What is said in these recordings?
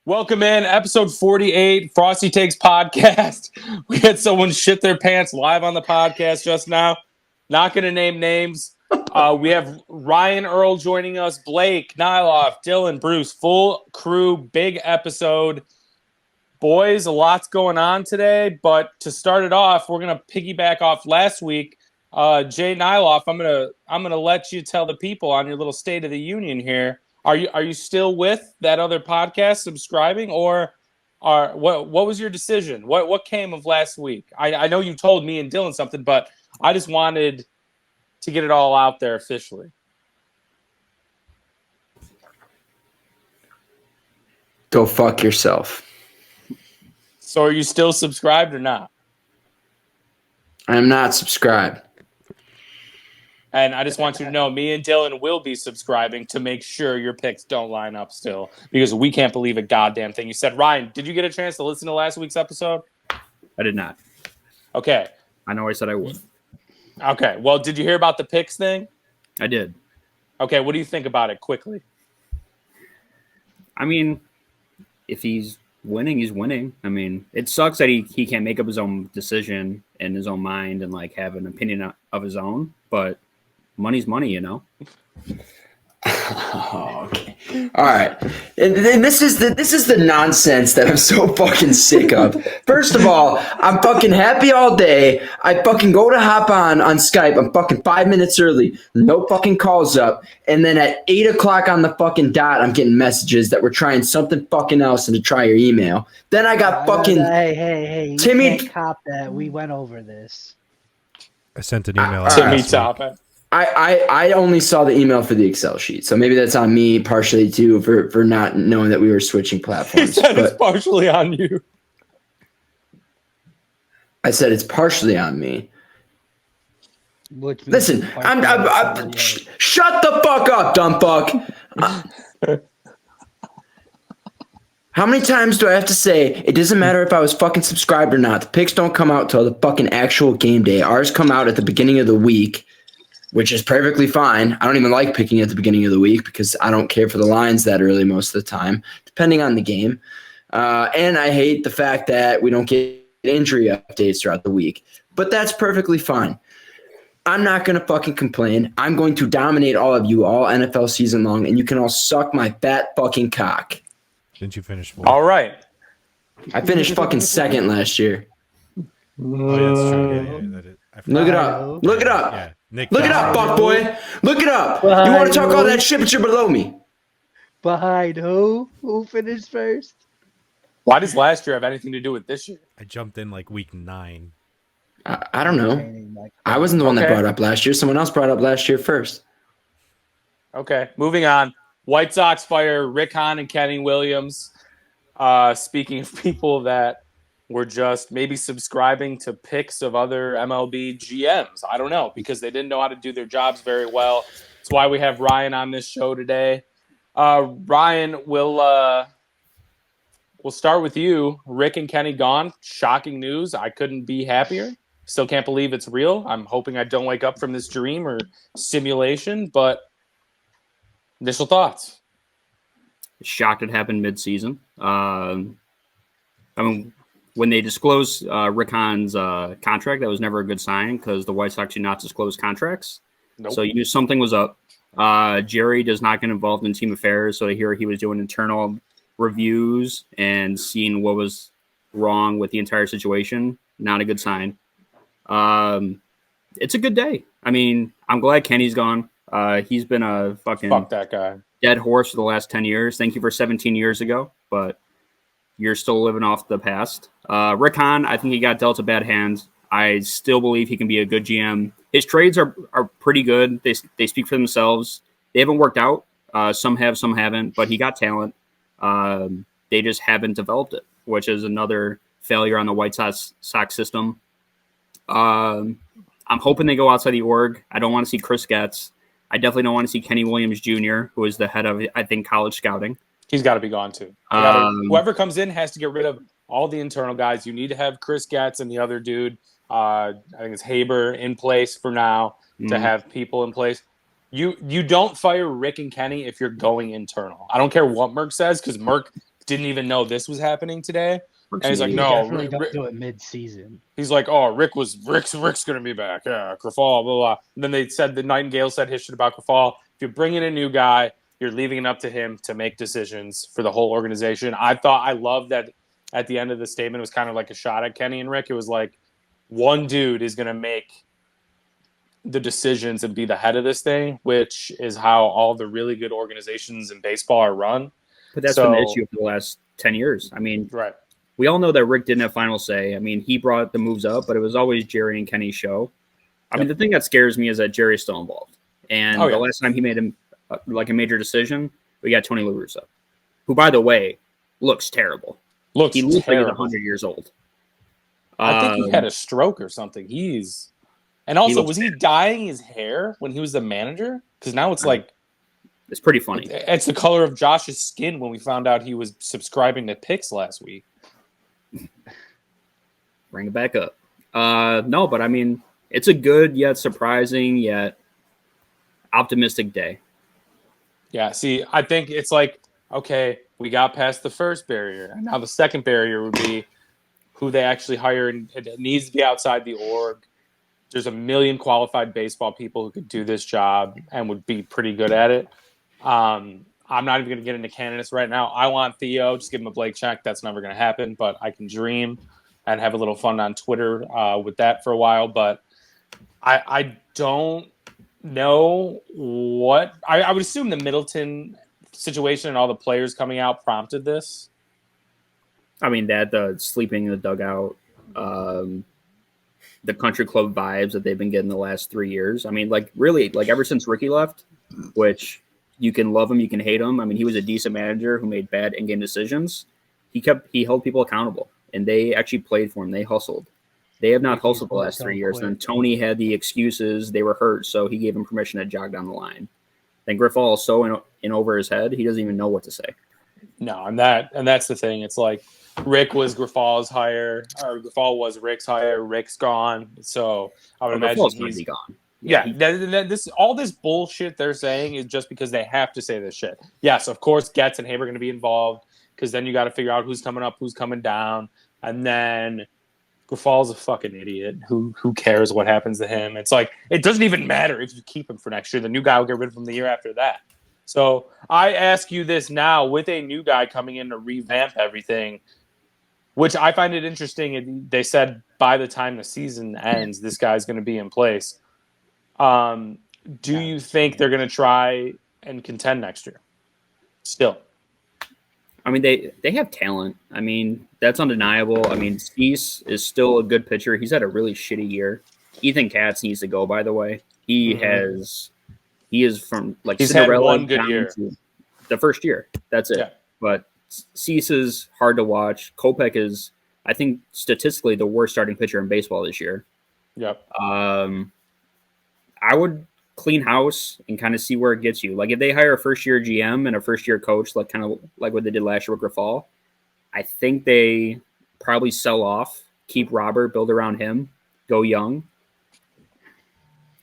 Welcome in episode 48, Frosty Takes Podcast. We had someone shit their pants live on the podcast just now. Not going to name names. We have Ryan Earl joining us, Blake, Nyloff, Dylan, Bruce, full crew, big episode. Boys, a lot's going on today, but to start it off, we're going to piggyback off last week. Jay Nyloff, I'm gonna let you tell the people on your little State of the Union here. Are you still with that other podcast, subscribing, or what was your decision? What came of last week? I know you told me and Dylan something, but I just wanted to get it all out there officially. Go fuck yourself. So are you still subscribed or not? I am not subscribed. And I just want you to know, me and Dylan will be subscribing to make sure your picks don't line up still, because we can't believe a goddamn thing you said. Ryan, did you get a chance to listen to last week's episode? I did not. Okay. I know I said I would. Okay. Well, did you hear about the picks thing? I did. Okay. What do you think about it quickly? I mean, if he's winning, he's winning. I mean, it sucks that he can't make up his own decision in his own mind and like have an opinion of his own, but money's money, you know. Oh, okay. All right. And this is the nonsense that I'm so fucking sick of. First of all, I'm fucking happy all day. I fucking go to hop on Skype. I'm fucking 5 minutes early. No fucking calls up. And then at 8 o'clock on the fucking dot, I'm getting messages that we're trying something fucking else and to try your email. Then I got fucking Hey, you Timmy. can't cop that. We went over this. I sent an email. Timmy Toppin. I only saw the email for the Excel sheet, so maybe that's on me partially too for not knowing that we were switching He platforms. said it's But partially on you. I said it's partially on me. Which Listen, shut the fuck up, dumb fuck. How many times do I have to say it doesn't matter if I was fucking subscribed or not? The picks don't come out till the fucking actual game day. Ours come out at the beginning of the week, which is perfectly fine. I don't even like picking at the beginning of the week because I don't care for the lines that early most of the time, depending on the game. And I hate the fact that we don't get injury updates throughout the week. But that's perfectly fine. I'm not going to fucking complain. I'm going to dominate all of you all NFL season long, and you can all suck my fat fucking cock. Didn't you finish fourth? All right. I finished fucking second last year. Oh, yeah, that's true. I forgot. Look it up. Look it up. Yeah. Nick Look it up, Foster. buck boy. Look it up. You want to talk all that shit, but you're below me. Behind who? Who finished first? Why does last year have anything to do with this year? I jumped in like week 9. I don't know. I wasn't the one that Okay. brought it up last year. Someone else brought it up last year first. Okay, moving on. White Sox fire Rick Hahn and Kenny Williams. Speaking of people that were just maybe subscribing to picks of other MLB GMs. I don't know, because they didn't know how to do their jobs very well. That's why we have Ryan on this show today. Ryan, we'll start with you. Rick and Kenny gone. Shocking news. I couldn't be happier. Still can't believe it's real. I'm hoping I don't wake up from this dream or simulation, but initial thoughts. Shocked it happened mid-season. I mean, when they disclosed Rick Hahn's contract, that was never a good sign because the White Sox do not disclose contracts. Nope. So you knew something was up. Jerry does not get involved in team affairs, so I hear he was doing internal reviews and seeing what was wrong with the entire situation. Not a good sign. It's a good day. I mean, I'm glad Kenny's gone. He's been a fucking Fuck that guy. dead horse for the last 10 years. Thank you for 17 years ago, but you're still living off the past. Rick Hahn, I think he got dealt a bad hand. I still believe he can be a good GM. His trades are pretty good. They speak for themselves. They haven't worked out. Some have, some haven't, but he got talent. They just haven't developed it, which is another failure on the White Sox system. I'm hoping they go outside the org. I don't want to see Chris Getz. I definitely don't want to see Kenny Williams Jr., who is the head of, I think, college scouting. He's got to be gone too. Whoever comes in has to get rid of all the internal guys. You need to have Chris Getz and the other dude. I think it's Haber in place for now to have people in place. You don't fire Rick and Kenny if you're going internal. I don't care what Merck says because Merck didn't even know this was happening today. Rick's And he's an like, idiot. no, Definitely don't do it mid-season. he's like, oh, Rick's going to be back. Yeah, Grafal, blah, blah. And then they said the Nightingale said his shit about Grafal. If you bring in a new guy, you're leaving it up to him to make decisions for the whole organization. I love that at the end of the statement, it was kind of like a shot at Kenny and Rick. It was like, one dude is going to make the decisions and be the head of this thing, which is how all the really good organizations in baseball are run. But that's been the issue for the last 10 years. I mean, right. We all know that Rick didn't have final say. I mean, he brought the moves up, but it was always Jerry and Kenny's show. I mean, the thing that scares me is that Jerry's still involved. And the last time he made him like a major decision, we got Tony La Russa, who, by the way, looks terrible. He looks like he's 100 years old. I think he had a stroke or something. And also, was he dyeing his hair when he was the manager? Because now it's like, it's pretty funny. It's the color of Josh's skin when we found out he was subscribing to Picks last week. Bring it back up. No, but I mean, it's a good yet surprising yet optimistic day. Yeah. See, I think it's like, okay, we got past the first barrier, and now the second barrier would be who they actually hire, and it needs to be outside the org. There's a million qualified baseball people who could do this job and would be pretty good at it. I'm not even going to get into candidates right now. I want Theo. Just give him a blank check. That's never going to happen, but I can dream and have a little fun on Twitter with that for a while. But I don't know what – I would assume the Middleton situation and all the players coming out prompted this. I mean, the sleeping in the dugout, the country club vibes that they've been getting the last 3 years. I mean, like, really, like, ever since Ricky left, which – you can love him, you can hate him. I mean, he was a decent manager who made bad in-game decisions. He held people accountable, and they actually played for him. They hustled. They have not hustled the last 3 years. Then Tony had the excuses. They were hurt, so he gave him permission to jog down the line. Then Grifol is so in over his head, he doesn't even know what to say. No, and that's the thing. It's like Rick was Grifal's hire, or Grifol was Rick's hire. Rick's gone, so I would imagine he's gone. Yeah, all this bullshit they're saying is just because they have to say this shit. Yes, of course, Getz and Habe are going to be involved because then you got to figure out who's coming up, who's coming down, and then Grifal's a fucking idiot. Who cares what happens to him? It's like it doesn't even matter if you keep him for next year. The new guy will get rid of him the year after that. So I ask you this now, with a new guy coming in to revamp everything, which I find it interesting. They said by the time the season ends, this guy's going to be in place. Do you think they're going to try and contend next year? Still, I mean, they have talent. I mean, that's undeniable. I mean, Cease is still a good pitcher. He's had a really shitty year. Ethan Katz needs to go, by the way. He is from like he's Cinderella had one good year. The first year. That's it. Yeah. But Cease is hard to watch. Kopech is, I think, statistically the worst starting pitcher in baseball this year. Yep. I would clean house and kind of see where it gets you. Like if they hire a first-year GM and a first-year coach, like kind of like what they did last year with Grifol, I think they probably sell off, keep Robert, build around him, go young.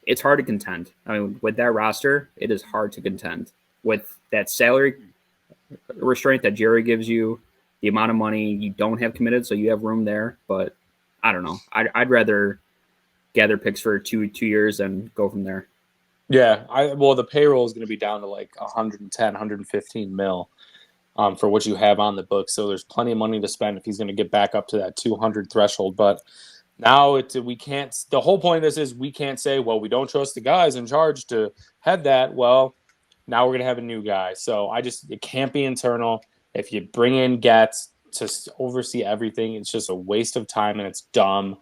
It's hard to contend. I mean, with that roster, it is hard to contend. With that salary restraint that Jerry gives you, the amount of money you don't have committed, so you have room there. But I don't know. I'd rather gather picks for two years and go from there. Yeah, the payroll is going to be down to like 110, 115 mil for what you have on the books. So there's plenty of money to spend if he's going to get back up to that 200 threshold. But now we can't. The whole point of this is we can't say, well, we don't trust the guys in charge to head that. Well, now we're going to have a new guy. So it can't be internal. If you bring in Getz to oversee everything, it's just a waste of time and it's dumb.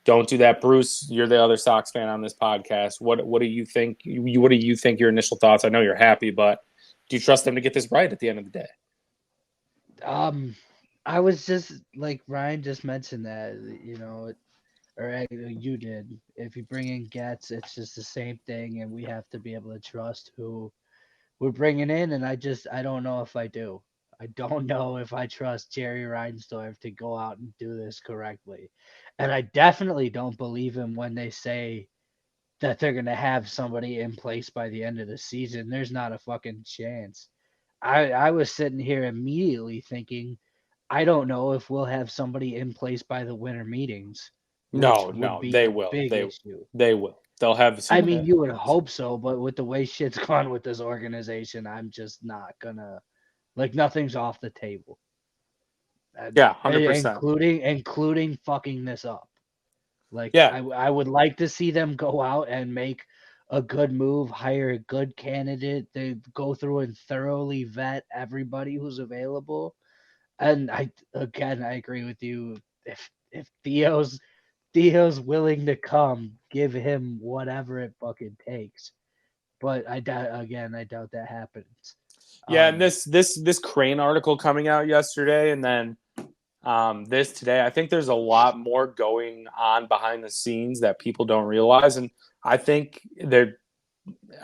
Don't do that, Bruce. You're the other Sox fan on this podcast. What do you think? What do you think? Your initial thoughts? I know you're happy, but do you trust them to get this right at the end of the day? I was just like Ryan just mentioned that or you did. If you bring in Getz, it's just the same thing, and we have to be able to trust who we're bringing in. And I don't know if I do. I don't know if I trust Jerry Reinsdorf to go out and do this correctly. And I definitely don't believe him when they say that they're going to have somebody in place by the end of the season. There's not a fucking chance. I was sitting here immediately thinking, I don't know if we'll have somebody in place by the winter meetings, which would No, be they a will. big issue. They will. They'll have I someone. mean, you would hope so, but with the way shit's gone with this organization, I'm just not gonna like nothing's off the table. Yeah, 100%. Including fucking this up. Like Yeah, I would like to see them go out and make a good move, hire a good candidate. They go through and thoroughly vet everybody who's available. And I agree with you. If Theo's willing to come, give him whatever it fucking takes. But I doubt that happens. yeah. And this Crane article coming out yesterday, and then this today. I think there's a lot more going on behind the scenes that people don't realize, and I think there.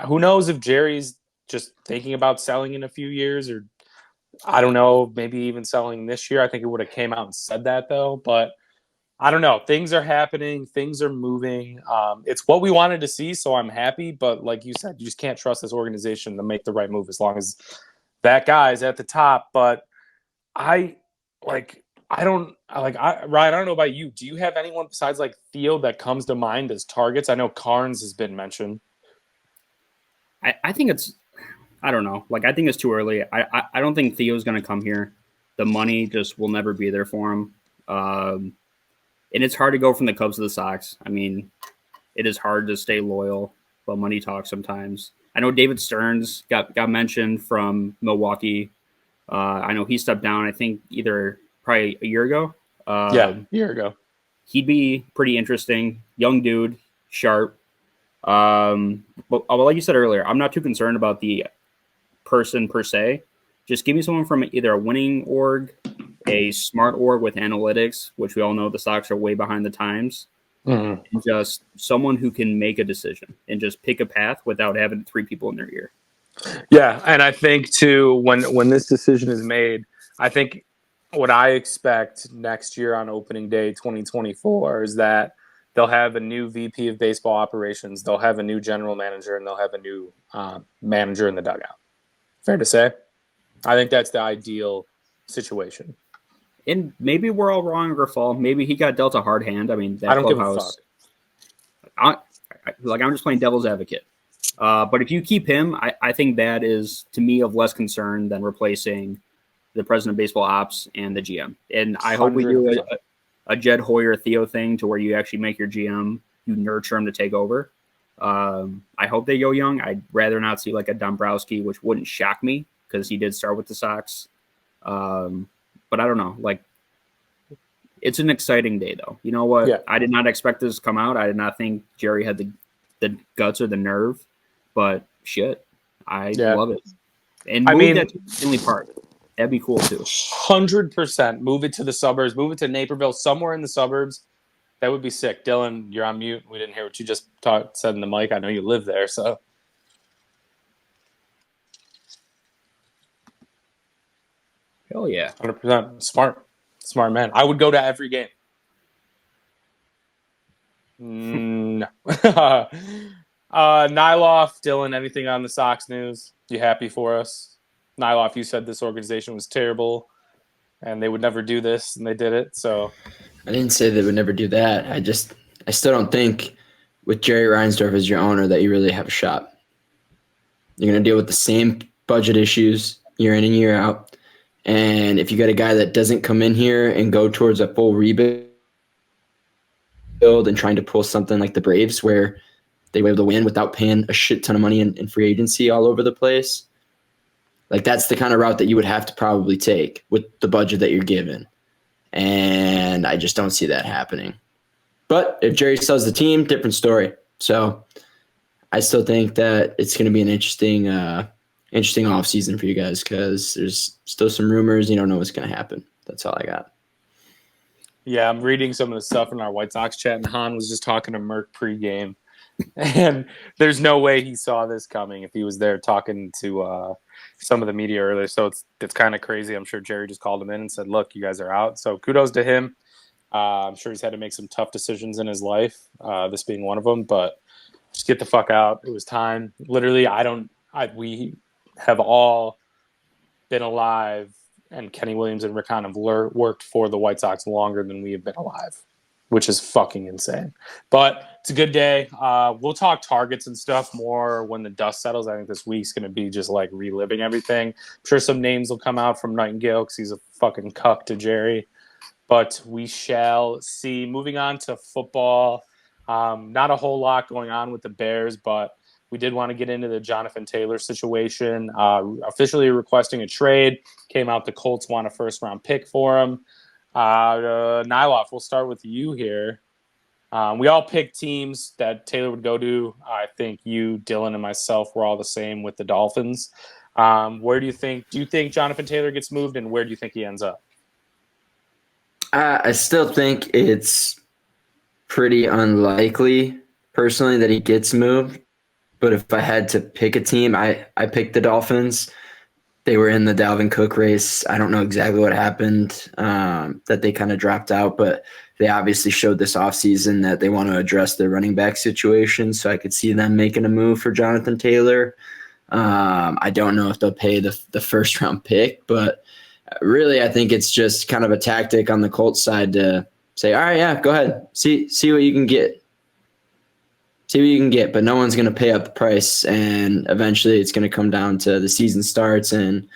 Who knows if Jerry's just thinking about selling in a few years, or I don't know, maybe even selling this year. I think it would have came out and said that though, but I don't know. Things are happening. Things are moving. It's what we wanted to see, so I'm happy. But like you said, you just can't trust this organization to make the right move as long as that guy's at the top. But I like. I don't like. Ryan, I don't know about you. Do you have anyone besides like Theo that comes to mind as targets? I know Carnes has been mentioned. I think it's, I don't know. Like, I think it's too early. I don't think Theo's going to come here. The money just will never be there for him. And it's hard to go from the Cubs to the Sox. I mean, it is hard to stay loyal, but money talks sometimes. I know David Stearns got mentioned from Milwaukee. I know he stepped down, I think, probably a year ago. A year ago. He'd be pretty interesting. Young dude, sharp. But like you said earlier, I'm not too concerned about the person per se. Just give me someone from either a winning org, a smart org with analytics, which we all know the Sox are way behind the times, and just someone who can make a decision and just pick a path without having three people in their ear. Yeah, and I think too when this decision is made, I think what I expect next year on opening day 2024 is that they'll have a new VP of baseball operations, they'll have a new general manager, and they'll have a new manager in the dugout. Fair to say? I think that's the ideal situation. And maybe we're all wrong, Grafal. Maybe he got dealt a hard hand. I mean, that I don't clubhouse. give a fuck. I'm just playing devil's advocate. But if you keep him, I think that is, to me, of less concern than replacing the president of baseball ops and the GM. And I hope we do a Jed Hoyer Theo thing to where you actually make your GM, you nurture him to take over. I hope they go young. I'd rather not see like a Dombrowski, which wouldn't shock me because he did start with the Sox. But I don't know. Like, it's an exciting day, though. You know what? Yeah. I did not expect this to come out. I did not think Jerry had the guts or the nerve. But shit, I love it. And move that to Finley Park. That'd be cool too. 100%. Move it to the suburbs. Move it to Naperville, somewhere in the suburbs. That would be sick. Dylan, you're on mute. We didn't hear what you just said in the mic. I know you live there, so. Hell yeah. 100%. Smart man. I would go to every game. No. Nyloff, Dylan, anything on the Sox news? You happy for us? Nyloff, you said this organization was terrible and they would never do this, and they did it. So I didn't say they would never do that. I still don't think with Jerry Reinsdorf as your owner that you really have a shot. You're going to deal with the same budget issues year in and year out. And if you got a guy that doesn't come in here and go towards a full rebuild and trying to pull something like the Braves where they were able to win without paying a shit ton of money in free agency all over the place, like that's the kind of route that you would have to probably take with the budget that you're given. And I just don't see that happening. But if Jerry sells the team, different story. So I still think that it's going to be an interesting offseason for you guys because there's still some rumors. You don't know what's going to happen. That's all I got. Yeah, I'm reading some of the stuff in our White Sox chat, and Hahn was just talking to Merck pregame. And there's no way he saw this coming if he was there talking to some of the media earlier. So it's kind of crazy. I'm sure Jerry just called him in and said, look, you guys are out. So kudos to him. I'm sure he's had to make some tough decisions in his life, this being one of them. But just get the fuck out. It was time. Literally, we have all been alive, and Kenny Williams and Rick Hahn have worked for the White Sox longer than we have been alive, which is fucking insane. But it's a good day. We'll talk targets and stuff more when the dust settles. I think this week's going to be just like reliving everything. I'm sure some names will come out from Nightingale because he's a fucking cuck to Jerry. But we shall see. Moving on to football, not a whole lot going on with the Bears, but we did want to get into the Jonathan Taylor situation. Officially requesting a trade. Came out the Colts want a first-round pick for him. Nyloff, we'll start with you here. We all picked teams that Taylor would go to. I think you, Dylan, and myself were all the same with the Dolphins. Where do you think Jonathan Taylor gets moved, and where do you think he ends up? I still think it's pretty unlikely, personally, that he gets moved. But if I had to pick a team, I picked the Dolphins. They were in the Dalvin Cook race. I don't know exactly what happened, that they kind of dropped out, but they obviously showed this offseason that they want to address their running back situation. So I could see them making a move for Jonathan Taylor. I don't know if they'll pay the first round pick, but really I think it's just kind of a tactic on the Colts side to say, all right, yeah, go ahead. See what you can get. See what you can get, but no one's going to pay up the price, and eventually it's going to come down to the season starts and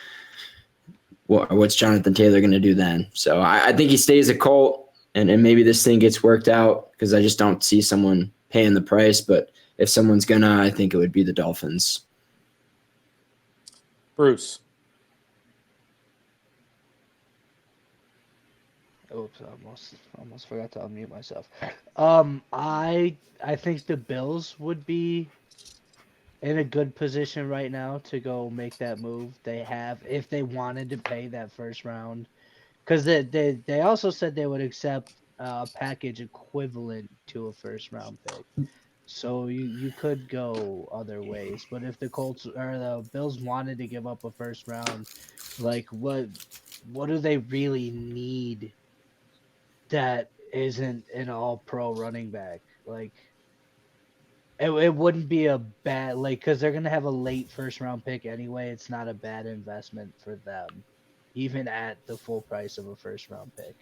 what's Jonathan Taylor going to do then. So I think he stays a Colt, and maybe this thing gets worked out because I just don't see someone paying the price. But if someone's going to, I think it would be the Dolphins. Bruce. Oops, I almost forgot to unmute myself. I think the Bills would be in a good position right now to go make that move. They have, if they wanted to pay that first round, because they also said they would accept a package equivalent to a first round pick. So you could go other ways, but if the Colts or the Bills wanted to give up a first round, like what do they really need that isn't an all-pro running back? Like it wouldn't be a bad, like, because they're gonna have a late first round pick anyway. It's not a bad investment for them, even at the full price of a first round pick.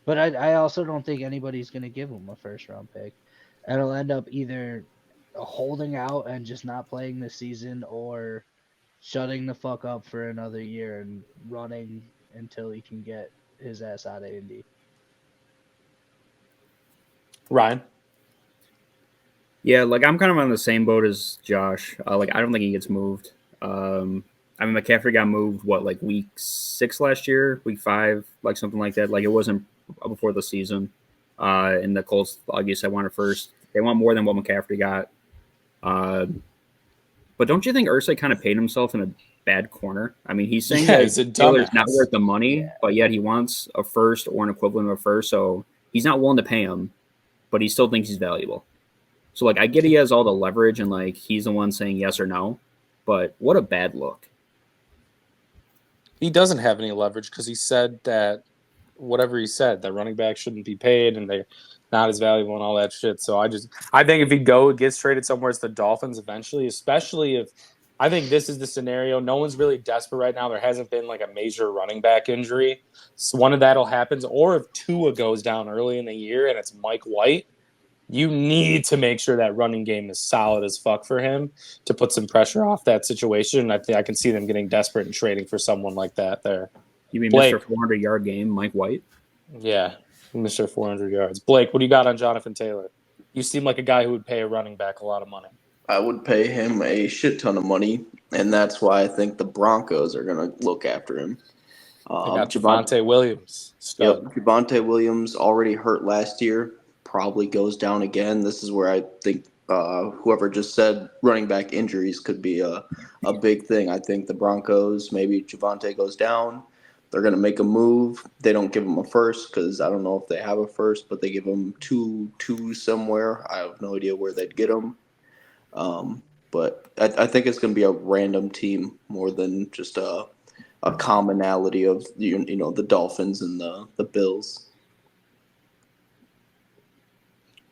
But I also don't think anybody's gonna give them a first round pick. It'll end up either holding out and just not playing the season, or shutting the fuck up for another year and running until he can get his ass out of Indy. Ryan. Yeah, like I'm kind of on the same boat as Josh. Like I don't think he gets moved. I mean, McCaffrey got moved like week 6 last year, week 5, like something like that. Like it wasn't before the season. And the Colts, I guess, I wanted first. They want more than what McCaffrey got. But don't you think Ursay kind of paid himself in a bad corner? I mean, he's saying he's a that Taylor's not dumbass. worth the money, but yet he wants a first or an equivalent of a first, so he's not willing to pay him, but he still thinks he's valuable. So, like, I get he has all the leverage and, like, he's the one saying yes or no, but what a bad look. He doesn't have any leverage because he said that whatever he said, that running back shouldn't be paid and they're not as valuable and all that shit. So I think if he gets traded somewhere, it's the Dolphins eventually, especially if I think this is the scenario. No one's really desperate right now. There hasn't been like a major running back injury. So one of that'll happen. Or if Tua goes down early in the year and it's Mike White, you need to make sure that running game is solid as fuck for him to put some pressure off that situation. I think I can see them getting desperate and trading for someone like that there. You mean Blake. Mr. 400-yard game, Mike White? Yeah, Mr. 400 yards. Blake, what do you got on Jonathan Taylor? You seem like a guy who would pay a running back a lot of money. I would pay him a shit ton of money, and that's why I think the Broncos are going to look after him. They got Javonte Williams. Yep, Javonte Williams already hurt last year, probably goes down again. This is where I think whoever just said running back injuries could be a big thing. I think the Broncos, maybe Javonte goes down. They're going to make a move. They don't give him a first because I don't know if they have a first, but they give him two somewhere. I have no idea where they'd get him. But I think it's going to be a random team more than just a commonality of the Dolphins and the Bills.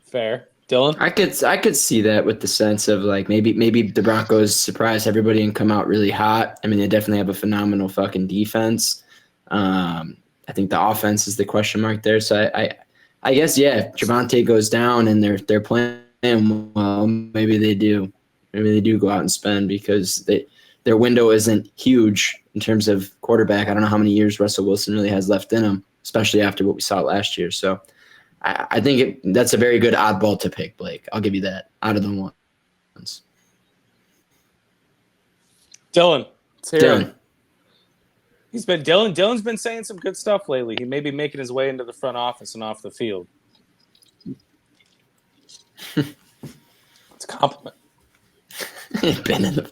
Fair. Dylan? I could see that with the sense of like maybe the Broncos surprise everybody and come out really hot. I mean, they definitely have a phenomenal fucking defense. I think the offense is the question mark there. So I guess if Javonte goes down and they're playing well, maybe they do. Maybe they do go out and spend because their window isn't huge in terms of quarterback. I don't know how many years Russell Wilson really has left in him, especially after what we saw last year. So I think that's a very good oddball to pick, Blake. I'll give you that out of the ones. Dylan. Let's hear Dylan. him. Dylan's been saying some good stuff lately. He may be making his way into the front office and off the field. It's a compliment. He's been in the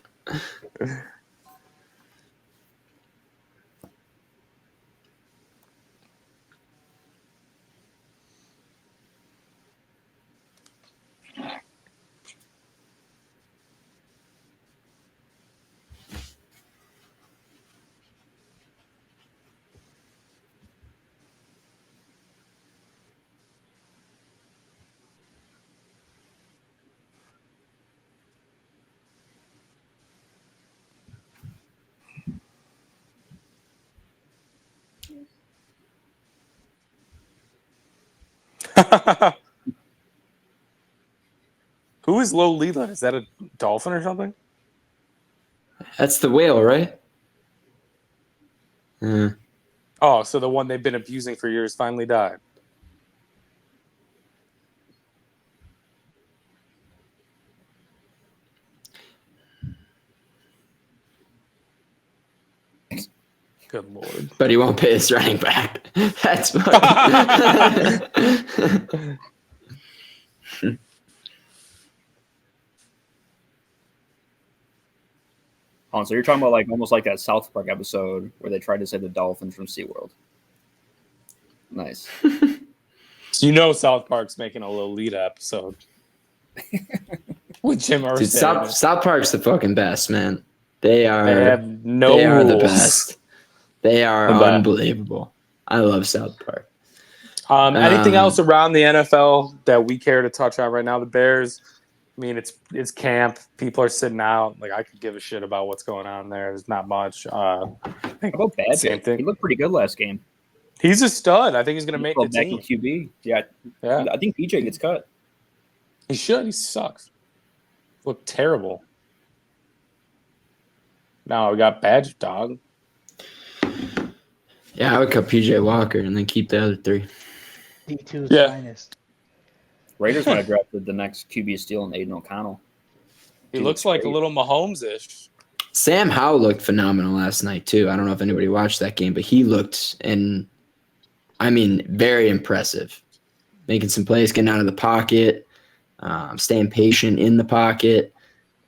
Who is Lolita? Is that a dolphin or something? That's the whale, right? Oh, so the one they've been abusing for years finally died. Good Lord. But he won't pay his running back. That's Oh, so you're talking about like almost like that South Park episode where they tried to save the dolphins from SeaWorld. Nice. So you know South Park's making a Lolita episode. With Jim Irsay. Dude, South Park's the fucking best, man. They have no They are the rules. best. They are The best. unbelievable. I love South Park. Anything else around the NFL that we care to touch on right now? The Bears. I mean, it's camp. People are sitting out. Like I could give a shit about what's going on there. There's not much. How about Bad Same Pitt? thing. He looked pretty good last game. He's a stud. I think he's going to make the Back team. in QB. Yeah. Yeah, I think PJ gets cut. he should. He sucks. Looked terrible. Now we got Badge Dog. Yeah, I would cut PJ Walker and then keep the other three. D2's Yeah. finest. Raiders might have drafted the next QB steal in Aiden O'Connell. He Dude, looks like a great. little Mahomes-ish. Sam Howell looked phenomenal last night too. I don't know if anybody watched that game, but he looked very impressive. Making some plays, getting out of the pocket, staying patient in the pocket,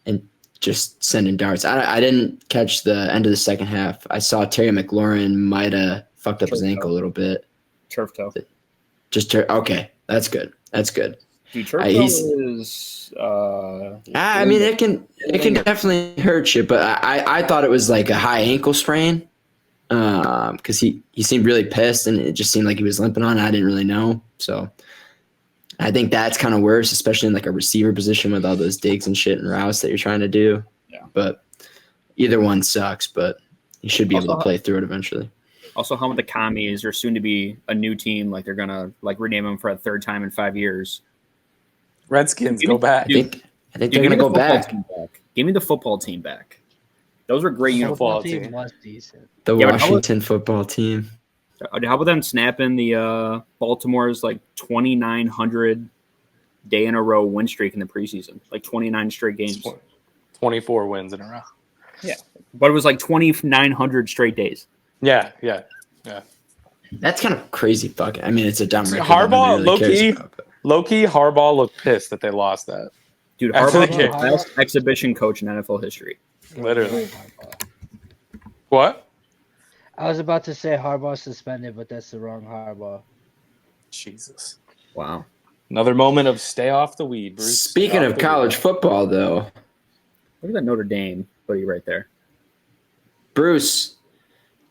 and just sending darts. I didn't catch the end of the second half. I saw Terry McLaurin might have fucked up his ankle a little bit. Turf toe. Okay, that's good. That's good. Dude, turf toe he's- is I mean, it can definitely hurt you, but I thought it was like a high ankle sprain because he seemed really pissed and it just seemed like he was limping on. I didn't really know, so I think that's kind of worse, especially in like a receiver position with all those digs and shit and routes that you're trying to do. Yeah. But either one sucks, but you should be able to play through it eventually. Also, how about the Commies are soon to be a new team? Like they're gonna like rename them for a third time in 5 years. Redskins, go back. I think Dude, they're give gonna me the go football back. team back. Give me the football team back. Those were great Football uniforms. team. Team was decent. The Yeah, but how Washington football team. How about them snapping the Baltimore's like 2,900 day in a row win streak in the preseason, like 29 straight games. 24 wins in a row. But it was like 2,900 straight days. Yeah. That's kind of crazy. Fucking. I mean, it's a dumb record. Harbaugh, nobody really cares low-key. about, but- Low-key, Harbaugh looked pissed that they lost that. Dude, After the Harbaugh kick. was the best exhibition coach in NFL history. Literally. What? I was about to say Harbaugh suspended, but that's the wrong Harbaugh. Jesus. Wow. Another moment of stay off the weed, Bruce. Speaking Stay of off the college weed. football, though, Look at that Notre Dame buddy right there. Bruce,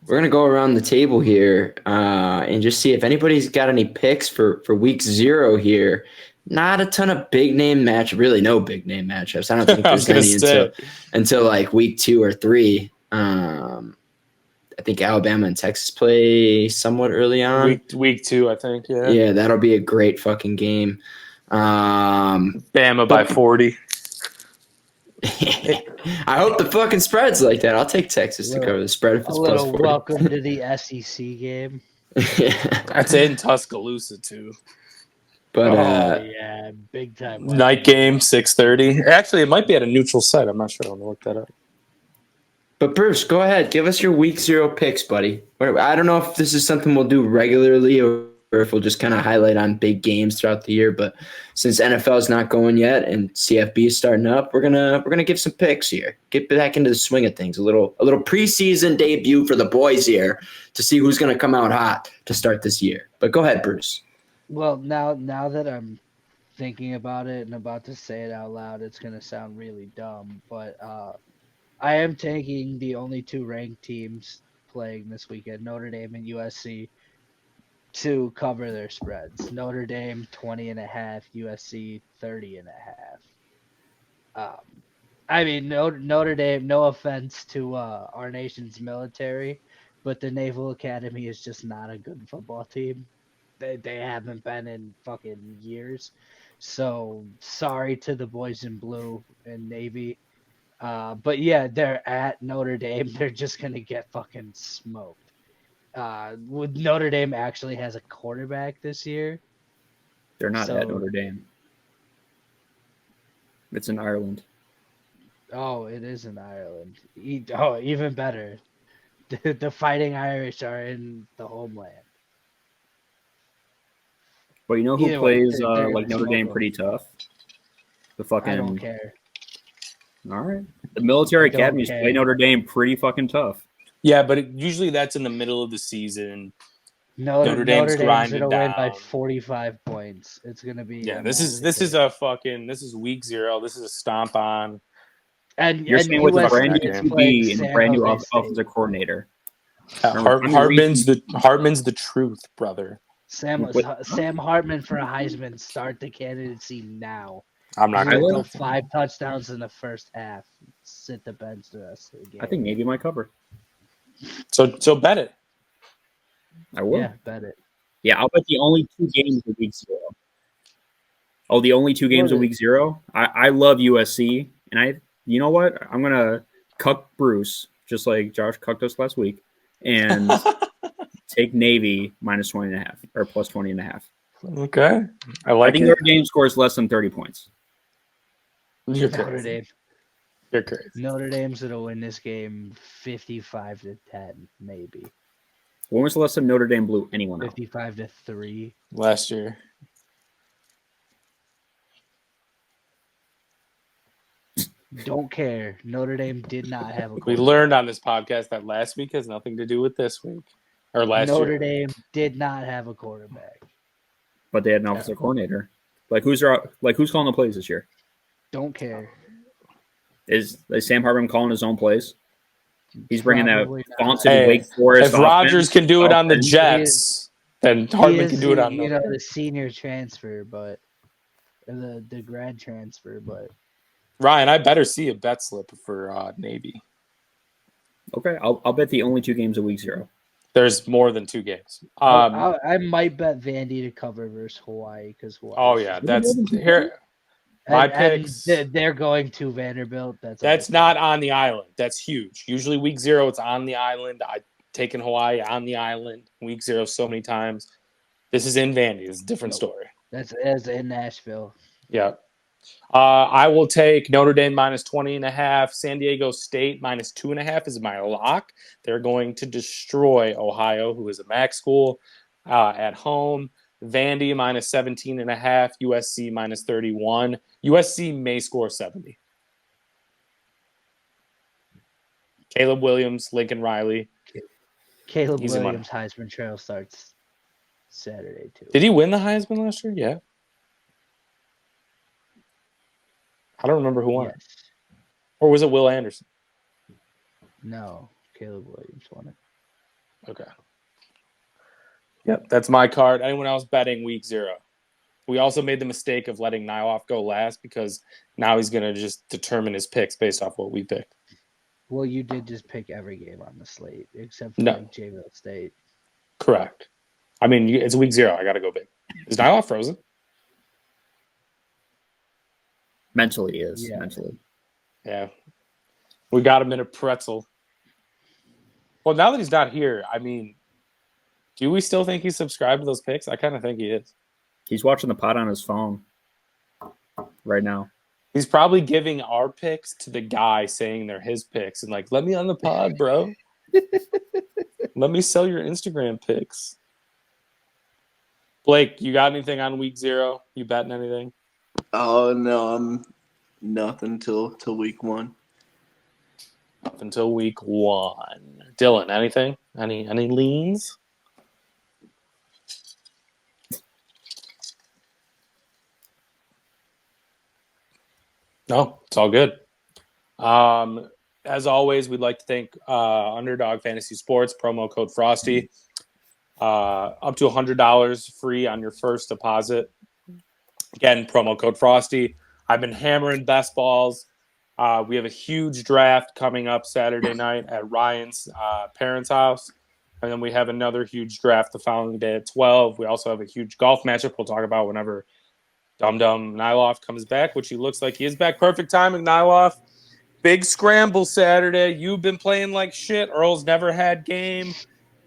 we're gonna go around the table here and just see if anybody's got any picks for week 0 here. Not a ton of big name match. Really, no big name matchups. I don't think I was there's gonna any say. until like week 2 or 3. I think Alabama and Texas play somewhat early on. Week 2, I think. Yeah. Yeah, that'll be a great fucking game. Bama by but 40. I hope the fucking spread's like that. I'll take Texas to cover the spread if A it's plus little 40. welcome to the SEC game. That's in Tuscaloosa too. But yeah, big time. Night game, 6:30. Actually, it might be at a neutral site. I'm not sure. I'm gonna look that up. But Bruce, go ahead. Give us your week 0 picks, buddy. I don't know if this is something we'll do regularly or if we'll just kind of highlight on big games throughout the year. But since NFL is not going yet and CFB is starting up, we're gonna give some picks here. Get back into the swing of things. A little preseason debut for the boys here to see who's gonna come out hot to start this year. But go ahead, Bruce. Well, now that I'm thinking about it and about to say it out loud, it's gonna sound really dumb, but I am taking the only 2 ranked teams playing this weekend, Notre Dame and USC, to cover their spreads. Notre Dame 20.5, USC 30.5. I mean, Notre Dame. No offense to our nation's military, but the Naval Academy is just not a good football team. They haven't been in fucking years. So sorry to the boys in blue and Navy. But yeah, they're at Notre Dame. They're just gonna get fucking smoked. Notre Dame actually has a quarterback this year. They're not at Notre Dame. It's in Ireland. Oh, it is in Ireland. Even better. The Fighting Irish are in the homeland. But you know who Either way, plays they're like gonna Notre Dame smoke 'em. pretty tough? The I fucking. don't care. All right. The military I don't academies care. play Notre Dame pretty fucking tough. Yeah, but usually that's in the middle of the season. Notre Dame's Dame's grinding gonna win by down. 45 points. It's gonna be Yeah, a this is week 0. This is a stomp on. and You're saying with a USC brand new is playing QB and a San brand new Jose State. offensive coordinator. Hartman's the truth, brother. Sam Hartman for a Heisman. Start the candidacy now. I'm not He's gonna going go 5 touchdowns in the first half. Sit the bench the rest of the game. I think Navy might cover. So bet it. I will. Yeah, bet it. Yeah, I'll bet the only 2 games of week 0. Oh, the only 2 games of week 0? I love USC, and you know what? I'm going to cuck Bruce, just like Josh cucked us last week, and take Navy minus 20.5 or plus 20.5. Okay. I think Notre Dame scores less than 30 points. You're Notre crazy. Dame. You're crazy. Notre Dame's gonna win this game 55-10, maybe. When was the last time Notre Dame blew anyone out? 55-3 last year. Don't care. Notre Dame did not have a We quarterback. learned on this podcast that last week has nothing to do with this week or last Notre year. Dame did not have a quarterback. But they had an offensive coordinator. Who's calling the plays this year? Don't care. Is Sam Hartman calling his own plays? He's bringing Probably that not. vaunted Hey, Wake Forest. If Rodgers can do it on the offense. Jets, then He Hartman is can do it on the senior transfer, but the grad transfer, but Ryan, I better see a bet slip for Navy. Okay, I'll bet the only 2 games of week 0. There's more than 2 games. I might bet Vandy to cover versus Hawaii because Hawaii. Oh yeah, that's here. My picks. They're going to Vanderbilt. That's not on the island. That's huge. Usually week 0, it's on the island. I've taken Hawaii on the island. Week 0 so many times. This is in Vandy. It's a different story. That's in Nashville. Yeah. I will take Notre Dame minus 20.5. San Diego State minus 2.5 is my lock. They're going to destroy Ohio, who is a MAC school, at home. Vandy minus 17.5. USC minus 31. USC may score 70. Caleb Williams, Lincoln Riley. Caleb Easy Williams Heisman Trail starts Saturday too. Did he win the Heisman last year? Yeah. I don't remember who won it. Yes. Or was it Will Anderson? No, Caleb Williams won it. Okay. Yep, that's my card. Anyone else betting week 0? We also made the mistake of letting Nyloff go last because now he's going to just determine his picks based off what we picked. Well, you did just pick every game on the slate except for No. like J-Ville State. Correct. I mean, it's week 0. I got to go big. Is Nyloff frozen? Mentally, he is. Yeah. Mentally. Yeah. We got him in a pretzel. Well, now that he's not here, I mean, do we still think he's subscribed to those picks? I kind of think he is. He's watching the pod on his phone right now. He's probably giving our picks to the guy saying they're his picks and like, let me on the pod, bro. Let me sell your Instagram picks. Blake, you got anything on week 0? You betting anything? Oh no, I'm nothing till week 1. Up until week 1. Dylan, anything? Any leans? No, it's all good. As always, we'd like to thank Underdog Fantasy Sports, promo code Frosty. Up to $100 free on your first deposit. Again, promo code Frosty. I've been hammering best balls. We have a huge draft coming up Saturday night at Ryan's parents' house. And then we have another huge draft the following day at 12. We also have a huge golf matchup we'll talk about whenever Dum Nyloff comes back, which he looks like he is back. Perfect timing, Nyloff. Big scramble Saturday. You've been playing like shit. Earl's never had game.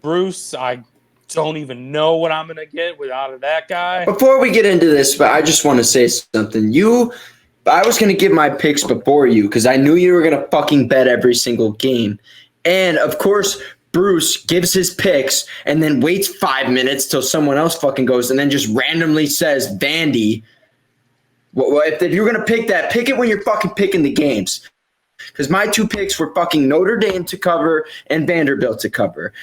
Bruce, I don't even know what I'm going to get without that guy. Before we get into this, but I just want to say something. I was going to give my picks before you because I knew you were going to fucking bet every single game. And, of course, Bruce gives his picks and then waits 5 minutes till someone else fucking goes and then just randomly says Vandy. Well, if you're going to pick that, pick it when you're fucking picking the games. Because my 2 picks were fucking Notre Dame to cover and Vanderbilt to cover.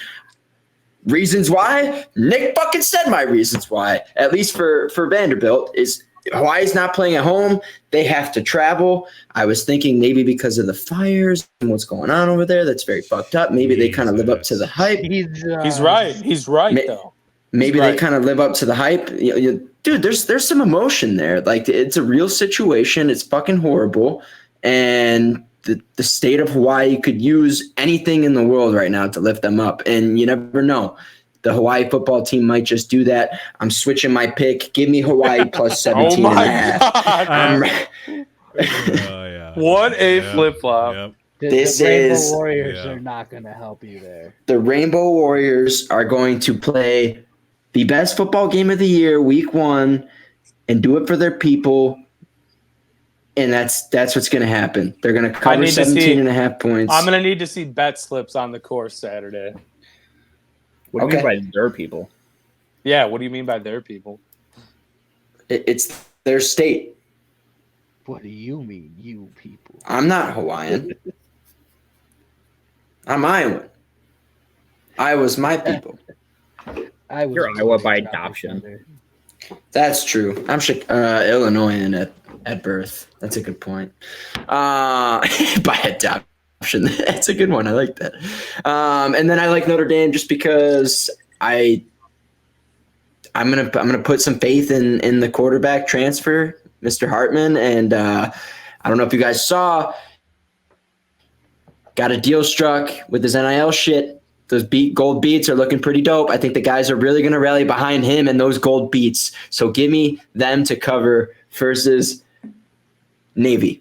Reasons why? Nick fucking said my reasons why. At least for Vanderbilt is Hawaii's not playing at home. They have to travel. I was thinking maybe because of the fires and what's going on over there. That's very fucked up. Maybe they kind of live up to the hype. He's right. He's right, though. Maybe they kind of live up to the hype. Dude, there's some emotion there. Like, it's a real situation. It's fucking horrible. And the state of Hawaii could use anything in the world right now to lift them up. And you never know. The Hawaii football team might just do that. I'm switching my pick. Give me Hawaii plus 17 oh and a half. God. What a flip-flop. Yep. This the Rainbow is Warriors are not going to help you there. The Rainbow Warriors are going to play the best football game of the year, week 1, and do it for their people. And that's what's going to happen. They're going to cover 17 and a half points. I'm going to need to see bet slips on the course Saturday. What do you mean by their people? Yeah, what do you mean by their people? It's their state. What do you mean, you people? I'm not Hawaiian. I'm Iowan. Iowa's my people. You're Iowa by adoption. That's true. I'm Illinoisan at birth. That's a good point. By adoption. That's a good one. I like that. And then I like Notre Dame just because I'm gonna put some faith in the quarterback transfer, Mr. Hartman, and I don't know if you guys saw, got a deal struck with his NIL shit. Those gold beats are looking pretty dope. I think the guys are really gonna rally behind him and those gold beats. So give me them to cover versus Navy,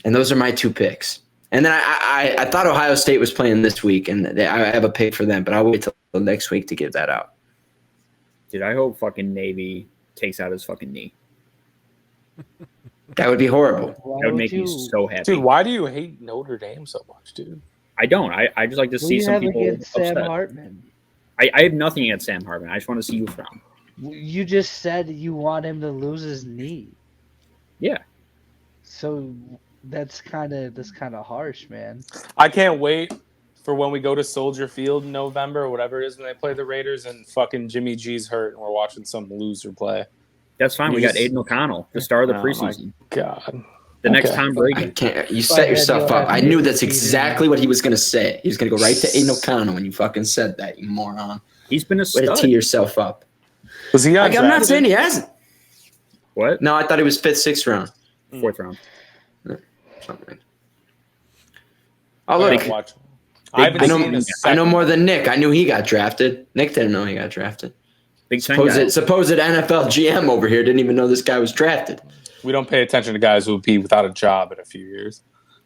and those are my 2 picks. And then I thought Ohio State was playing this week, and I have a pick for them, but I'll wait till next week to give that out. Dude, I hope fucking Navy takes out his fucking knee. That would be horrible. That would make me so happy. Dude, why do you hate Notre Dame so much, dude? I don't. I just like to see some people upset. Sam Hartman? I have nothing against Sam Hartman. I just want to see you frown. You just said you want him to lose his knee. Yeah. So that's kind of harsh, man. I can't wait for when we go to Soldier Field in November or whatever it is when they play the Raiders and fucking Jimmy G's hurt and we're watching some loser play. That's fine. We got Aiden O'Connell, the star of the preseason. God. The next Tom Brady. You set yourself up. I knew that's exactly what he was going to say. He was going to go right to Aiden O'Connell when you fucking said that, you moron. He's been a stud. Way to tee yourself up. Was he on I'm not saying he hasn't. What? No, I thought he was 5th, 6th round. 4th round. Something. Oh, look. I haven't seen a I know second. more than Nick. I knew he got drafted. Nick didn't know he got drafted. Big Ten guy. Supposed NFL GM over here didn't even know this guy was drafted. We don't pay attention to guys who will be without a job in a few years.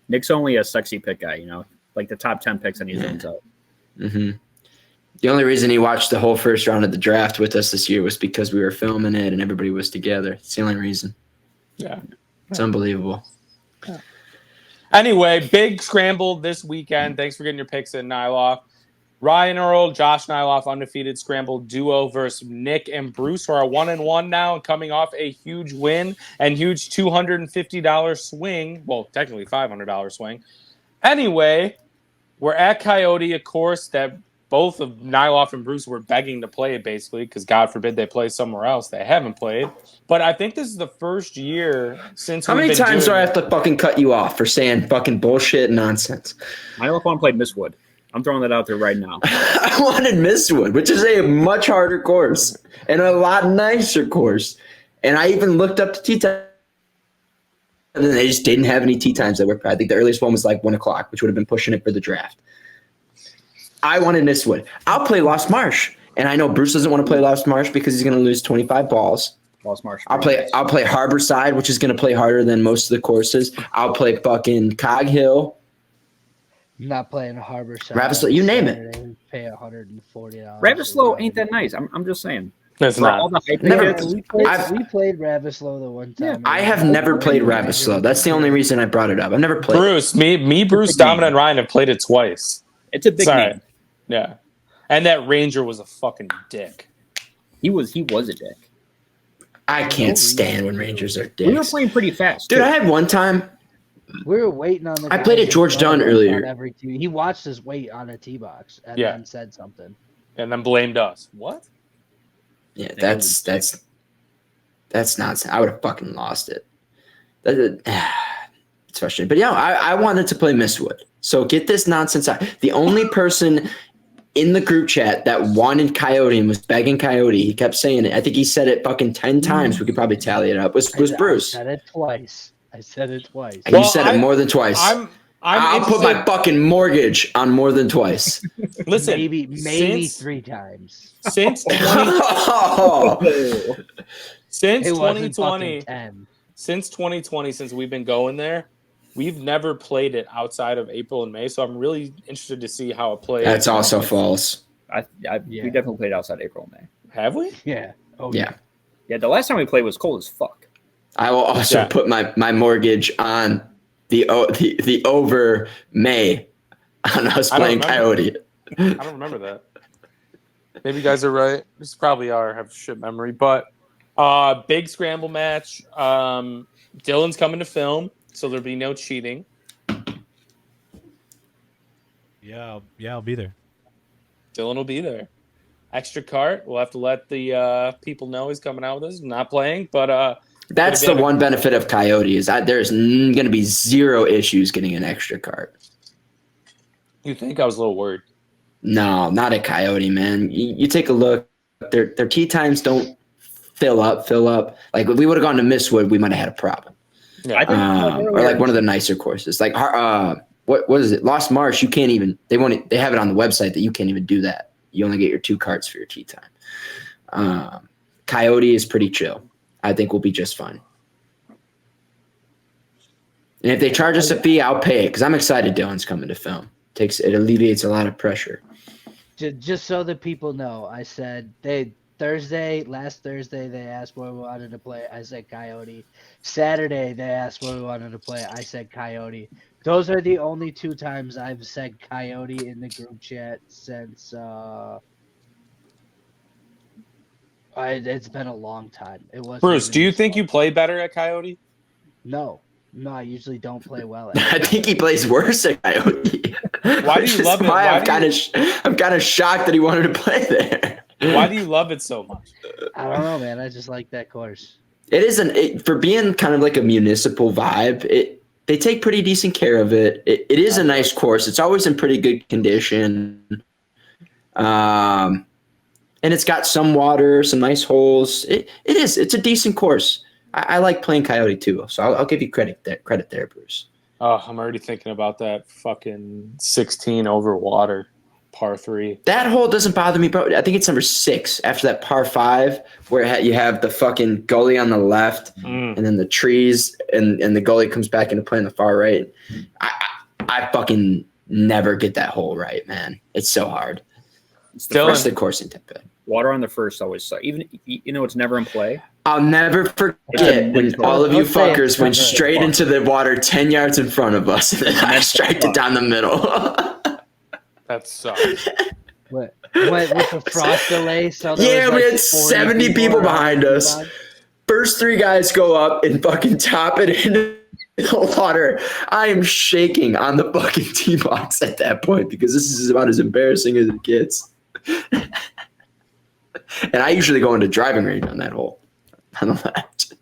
Nick's only a sexy pick guy, like the top 10 picks and he zones out. Mm-hmm. The only reason he watched the whole first round of the draft with us this year was because we were filming it and everybody was together. It's the only reason. Yeah. It's unbelievable. Yeah. Anyway, big scramble this weekend. Thanks for getting your picks in, Nyloff. Ryan Earl, Josh Nyloff, undefeated scramble duo versus Nick and Bruce, who are 1-1 now and coming off a huge win and huge $250 swing. Well, technically $500 swing. Anyway, we're at Coyote, a course that both of Nyloff and Bruce were begging to play it, basically, because God forbid they play somewhere else they haven't played. But I think this is the first year since How many times do I have to fucking cut you off for saying fucking bullshit and nonsense? Nyloff played Mistwood. I'm throwing that out there right now. I wanted Mistwood, which is a much harder course and a lot nicer course. And I even looked up the tee time. And then they just didn't have any tee times that were. I think the earliest one was like 1 o'clock, which would have been pushing it for the draft. I wanted Mistwood. I'll play Lost Marsh. And I know Bruce doesn't want to play Lost Marsh because he's going to lose 25 balls. Lost Marsh. I'll play Harborside, which is going to play harder than most of the courses. I'll play fucking Cog Hill. I'm not playing Harborside. Ravislow, you name it. Pay $140. Ravislow ain't that nice. I'm just saying. That's not. All the hype Never- kids, We played Ravislow the one time. I have never played Ravislow. That's the only reason I brought it up. I've never played Bruce, Bruce, Dominic, and Ryan have played it twice. it's a big name. Yeah. And that Ranger was a fucking dick. He was a dick. I can't stand when Rangers are We were dicks. playing pretty fast. Dude, too. I had one time. We were waiting on the. I played at George Dunn earlier. He watched us wait on a tee box and Yeah. then said something. And then blamed us. What? Yeah, that's nonsense. I would have fucking lost it. It's frustrating. But yeah, I wanted to play Mistwood. So get this nonsense out. The only person in the group chat that wanted Coyote and was begging Coyote, he kept saying it. I think he said it fucking 10 times. We could probably tally it up. Was Bruce. I said it twice. And you said it more than twice. I'll put my fucking mortgage on more than twice. Listen, maybe since, 3 times. Since 20, Oh. since It wasn't 2020, fucking 10. since 2020, since we've been going there, we've never played it outside of April and May. So I'm really interested to see how it plays. That's also false. We definitely played outside April and May. Have we? Yeah. Oh Yeah. Yeah, the last time we played was cold as fuck. I will also put my mortgage on the over May on us playing Coyote. I don't remember that. Maybe you guys are right. This probably are. Have shit memory, but big scramble match. Dylan's coming to film, so there'll be no cheating. Yeah, I'll be there. Dylan will be there. Extra cart. We'll have to let the people know he's coming out with us. Not playing, but That's the one benefit of Coyote is that there's going to be zero issues getting an extra cart. You think? I was a little worried. No, not a Coyote, man. You take a look. Their tee times don't fill up. Like if we would have gone to Mistwood, we might have had a problem. Yeah. I think Or like one of the nicer courses. Like what is it? Lost Marsh. You can't even. They have it on the website that you can't even do that. You only get your 2 carts for your tee time. Coyote is pretty chill. I think we'll be just fine. And if they charge us a fee, I'll pay it because I'm excited Dylan's coming to film. It alleviates a lot of pressure. Just so that people know, I said last Thursday they asked where we wanted to play. I said Coyote. Saturday they asked where we wanted to play. I said Coyote. Those are the only 2 times I've said Coyote in the group chat since it's been a long time. It was Bruce, do you think you play better at Coyote? No, I usually don't play well at I think he plays worse at Coyote. Why do you love it? I'm kind of shocked that he wanted to play there. Why do you love it so much? I don't know, man. I just like that course. It is for being kind of like a municipal vibe. They take pretty decent care of it. It is a nice course. It's always in pretty good condition. And it's got some water, some nice holes. It's a decent course. I like playing Coyote too, so I'll give you credit there, Bruce. Oh, I'm already thinking about that fucking 16 over water, par 3. That hole doesn't bother me, bro. I think it's number 6 after that par 5 where you have the fucking gully on the left and then the trees and the gully comes back into play on the far right. I fucking never get that hole right, man. It's so hard. Still, First, the course in Tempe. Water on the first always sucks. Even it's never in play. I'll never forget when all of you fuckers went straight into the water 10 yards in front of us, and then I striked it down the middle. that sucks. What with the frost delay? So Yeah, we like had 40 70 people behind us. First 3 guys go up and fucking top it into the water. I am shaking on the fucking tee box at that point because this is about as embarrassing as it gets. And I usually go into driving range on that hole. On the left.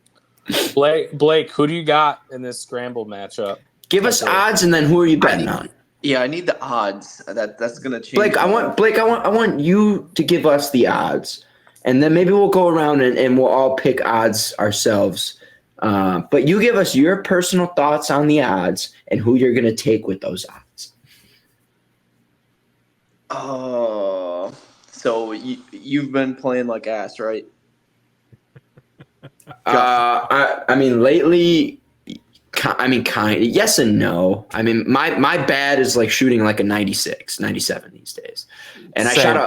Blake, who do you got in this scramble matchup? Give us odds, and then who are you betting on? Yeah, I need the odds. That's gonna change. Blake, I want you to give us the odds, and then maybe we'll go around and we'll all pick odds ourselves. But you give us your personal thoughts on the odds and who you're gonna take with those odds. So you've been playing like ass, right? I mean, lately, kind. Yes and no. I mean, my bad is like shooting like a 96, 97 these days, and Same.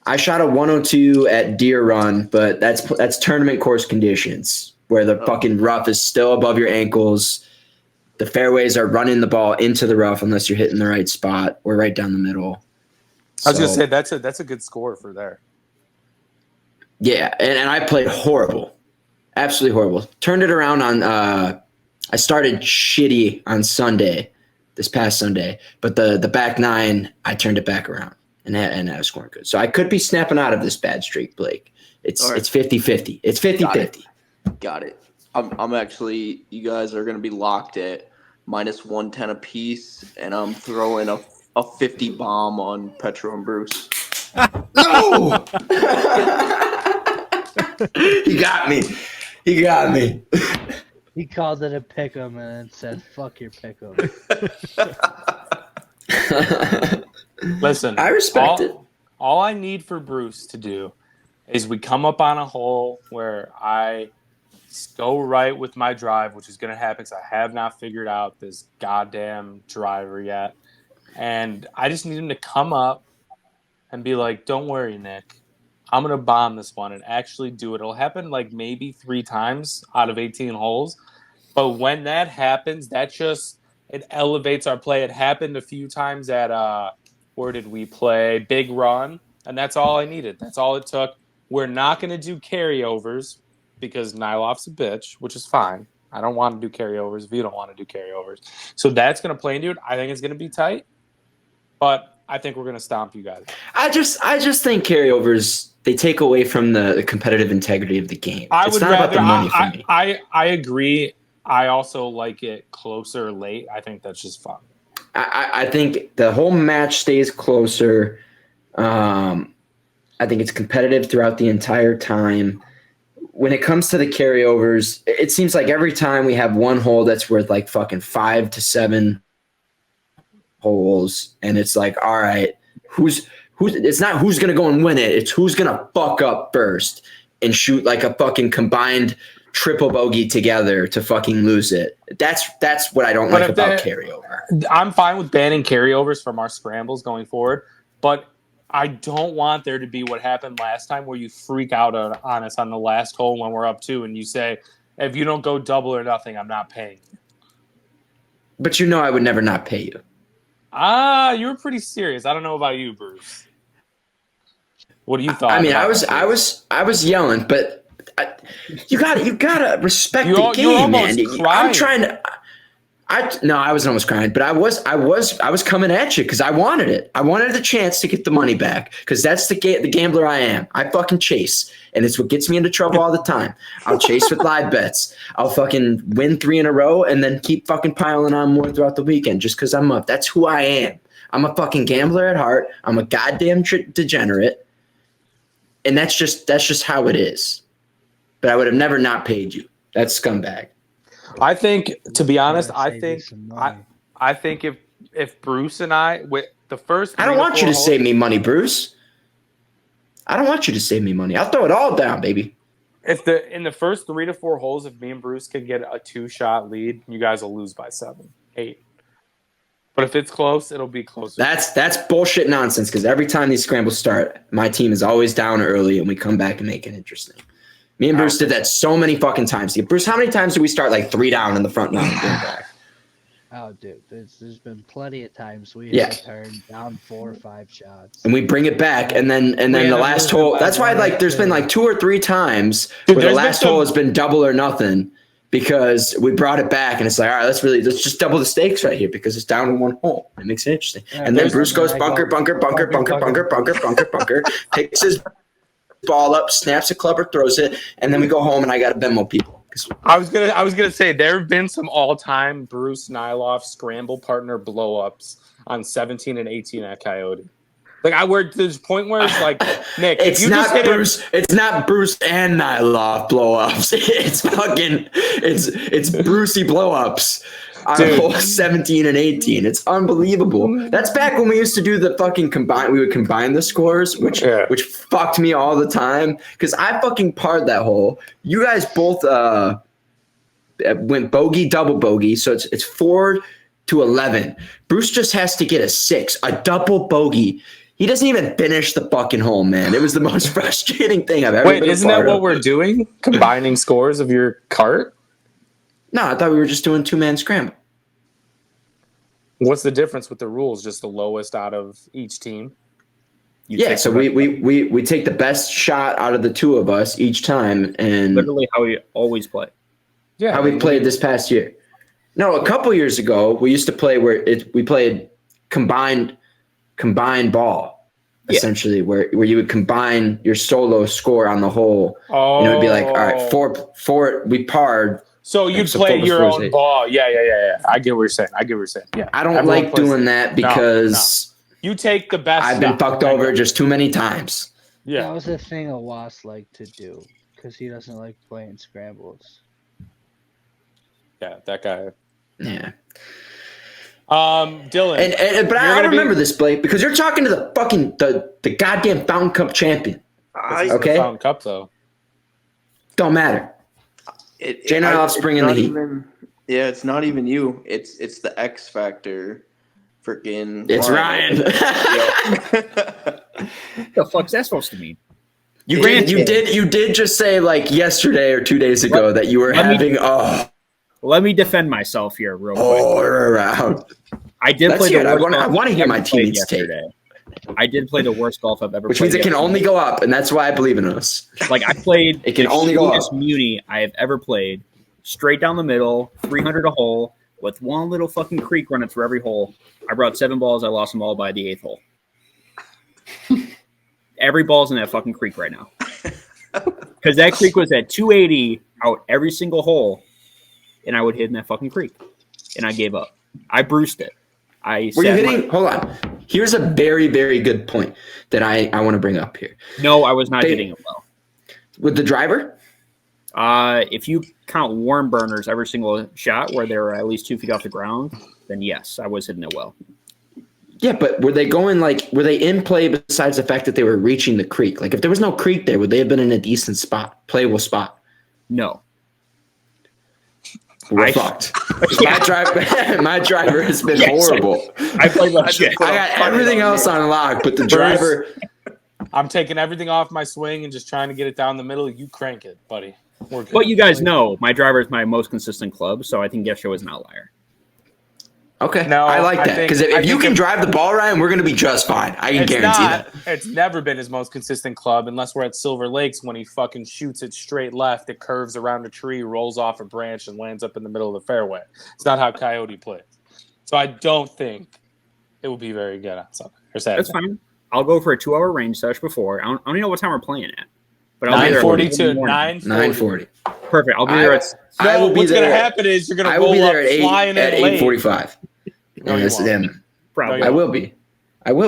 I shot a 102 at Deer Run, but that's tournament course conditions where the fucking rough is still above your ankles. The fairways are running the ball into the rough unless you're hitting the right spot or right down the middle. I was gonna say that's a good score for there. Yeah, and I played horrible. Absolutely horrible. Turned it around on I started shitty on Sunday, this past Sunday, but the back 9, I turned it back around and I was scoring good. So I could be snapping out of this bad streak, Blake. It's 50-50. It's 50-50. Got it. I'm actually, you guys are gonna be locked at -110 apiece, and I'm throwing a 50 bomb on Petro and Bruce. No! He got me. He called it a pick'em and then said, "Fuck your pick'em." Listen, I respect it. All I need for Bruce to do is we come up on a hole where I go right with my drive, which is going to happen because I have not figured out this goddamn driver yet. And I just need him to come up and be like, "Don't worry, Nick. I'm going to bomb this one," and actually do it. It'll happen like maybe 3 times out of 18 holes. But when that happens, it elevates our play. It happened a few times at, where did we play? Big Run. And that's all I needed. That's all it took. We're not going to do carryovers because Nyloff's a bitch, which is fine. I don't want to do carryovers if you don't want to do carryovers. So that's going to play into it. I think it's going to be tight. But I think we're going to stomp you guys. I just think carryovers, they take away from the competitive integrity of the game. It's not about the money for me. I agree. I also like it closer late. I think that's just fun. I think the whole match stays closer. I think it's competitive throughout the entire time. When it comes to the carryovers, it seems like every time we have one hole that's worth like fucking 5 to 7 holes, and it's like, all right, who's it's not who's gonna go and win it, it's who's gonna fuck up first and shoot like a fucking combined triple bogey together to fucking lose it. That's what I don't like about carryover. I'm fine with banning carryovers from our scrambles going forward, but I don't want there to be what happened last time where you freak out on us on the last hole when we're up 2 and you say, if you don't go double or nothing, I'm not paying you. But you know I would never not pay you. You were pretty serious. I don't know about you, Bruce. What do you thought? I mean, I was yelling, but you gotta respect the game, man. I'm trying to. I was almost crying, but I was coming at you because I wanted it. I wanted the chance to get the money back because that's the gambler I am. I fucking chase, and it's what gets me into trouble all the time. I'll chase with live bets. I'll fucking win 3 in a row and then keep fucking piling on more throughout the weekend just because I'm up. That's who I am. I'm a fucking gambler at heart. I'm a goddamn degenerate, and that's just how it is. But I would have never not paid you. That's scumbag. I think, to be honest, Yeah, save you some money. I think if Bruce and I with the first, I don't want you to save me money, Bruce. I don't want you to save me money. I'll throw it all down, baby. If in the first 3 to 4 holes, if me and Bruce can get a 2-shot lead, you guys will lose by 7, 8. But if it's close, it'll be closer. That's bullshit nonsense because every time these scrambles start, my team is always down early and we come back and make it interesting. Me and Bruce did that so many fucking times. Bruce, how many times did we start like 3 down in the front nine and bring back? Oh, dude, there's been plenty of times we Yeah. have turned down 4 or 5 shots. And we bring it back, and then the last hole. That's why there's been like 2 or 3 times where the last hole has been double or nothing because we brought it back, and it's like, all right, let's just double the stakes right here because it's down to 1 hole. It makes it interesting. Yeah, and then Bruce goes bunker, picks his ball up, snaps a club or throws it, and then we go home, and I got to Venmo people. I was gonna say there have been some all-time Bruce Nyloff scramble partner blow-ups on 17 and 18 at Coyote. Like I were to this point where it's like, Nick, it's not Bruce. It's not Bruce and Nyloff blow-ups. It's Brucey blow-ups on hole 17 and 18. It's unbelievable. That's back when we used to do the fucking combine. We would combine the scores, which fucked me all the time because I fucking parred that hole. You guys both went bogey, double bogey, so it's 4 to 11. Bruce just has to get a 6, a double bogey. He doesn't even finish the fucking hole, man. It was the most frustrating thing I've ever been a part of. Wait, isn't that what we're doing? Combining scores of your cart? No, I thought we were just doing 2-man scramble. What's the difference with the rules? Just the lowest out of each team? So we take the best shot out of the 2 of us each time, and literally how we always play. Yeah, how we played this past year. No, a couple years ago we used to play where we played combined ball, essentially, where you would combine your solo score on the hole. Oh, and it would be like, all right, four we parred. So you'd play your own ball. Yeah. I get what you're saying. Yeah. I don't like doing that because you take the best. I've been fucked over just too many times. Yeah. That was a thing a Wasp liked to do because he doesn't like playing scrambles. Yeah, that guy. Yeah. Dylan. But I remember this, Blake, because you're talking to the fucking the goddamn Fountain Cup champion. Okay. Fountain Cup though. Don't matter. Jay Nyloff's bringing the heat. It's not even you. It's the X Factor. Freaking. It's Ryan. The fuck's that supposed to mean? You did just say like yesterday or 2 days ago that you were having. Let me defend myself here real quick. Around. I did play the worst. I want to hear my teammates take. I did play the worst golf I've ever played. Which means it can only go up, and that's why I believe in us. Like I played it can only go up. Muni I have ever played. Straight down the middle, 300 a hole, with one little fucking creek running through every hole. I brought 7 balls. I lost them all by the 8th hole. Every ball's in that fucking creek right now. Because that creek was at 280 out every single hole, and I would hit in that fucking creek. And I gave up. I bruised it. Were you hitting? Hold on. Here's a very, very good point that I want to bring up here. No, I was not hitting it well. With the driver? If you count warm burners every single shot where they were at least 2 feet off the ground, then yes, I was hitting it well. Yeah, but were they in play besides the fact that they were reaching the creek? Like if there was no creek there, would they have been in a decent spot, playable spot? No. We're fucked. My driver has been horrible. I played like shit. I got everything else on lock, but the driver. I'm taking everything off my swing and just trying to get it down the middle. You crank it, buddy. But you guys know my driver is my most consistent club, so I think yesterday was an outlier. Okay, no, I like that because if you can drive the ball, Ryan, we're going to be just fine. I can guarantee that. It's never been his most consistent club unless we're at Silver Lakes when he fucking shoots it straight left. It curves around a tree, rolls off a branch, and lands up in the middle of the fairway. It's not how Coyote plays. So I don't think it will be very good on Sunday or Saturday. That's fine. I'll go for a 2-hour range sesh before. I don't even know what time we're playing at. But I'll 9:40 to 9:40. Perfect. I'll be there at. I will be what's there. What's going to happen is you're going to roll up there at flying at 8:45. No, Probably. I will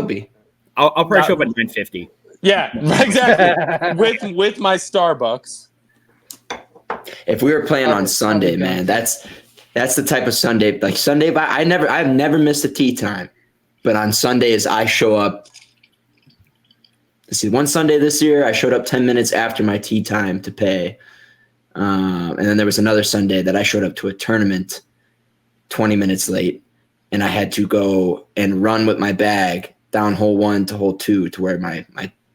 be. I'll probably show up at 9:50. Yeah, exactly. with my Starbucks. if we were playing on Sunday, man, that's the type of Sunday. Like Sunday, I've never missed a tee time, but on Sundays I show up. See, one Sunday this year, I showed up 10 minutes after my tee time to pay. And then there was another Sunday that I showed up to a tournament 20 minutes late, and I had to go and run with my bag down hole 1 to hole 2 to where my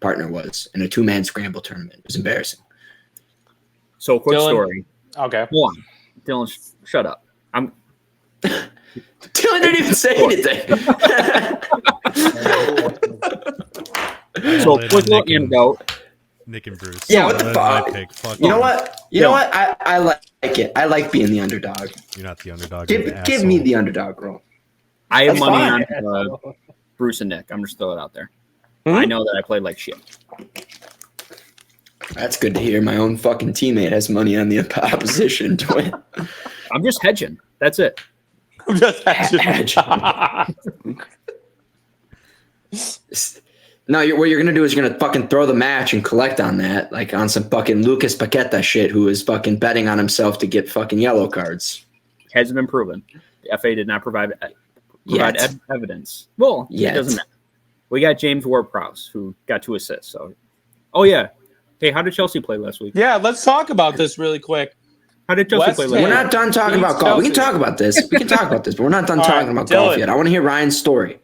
partner was in a 2-man scramble tournament. It was embarrassing. So, quick Dylan, story. Okay. One, Dylan, shut up. Dylan didn't even say anything. So, quick little anecdote. Nick and Bruce. Yeah, what the That's my fuck? pick. Fuck You know off. what? You know what? I like it. I like being the underdog. You're not the underdog. you're the Give me asshole. the underdog role. I have That's money fine. on Bruce and Nick. I'm just throwing it out there. Hmm? I know that I played like shit. That's good to hear. My own fucking teammate has money on the opposition to win. I'm just hedging. That's it. I'm just Hedge. No, what you're gonna do is you're gonna fucking throw the match and collect on that, like on some fucking Lucas Paqueta shit, who is fucking betting on himself to get fucking yellow cards. Hasn't been proven. The FA did not provide Yet. evidence. Well, Yet. it doesn't matter. We got James Ward-Prowse, who got 2 assists. So, oh yeah. Hey, how did Chelsea play last week? Yeah, let's talk about this really quick. How did Chelsea West play Ham. last We're week? not done talking Beats about golf. We can Chelsea. talk about this. We can talk about this, but we're not done All talking right, about golf Dylan. yet. I want to hear Ryan's story.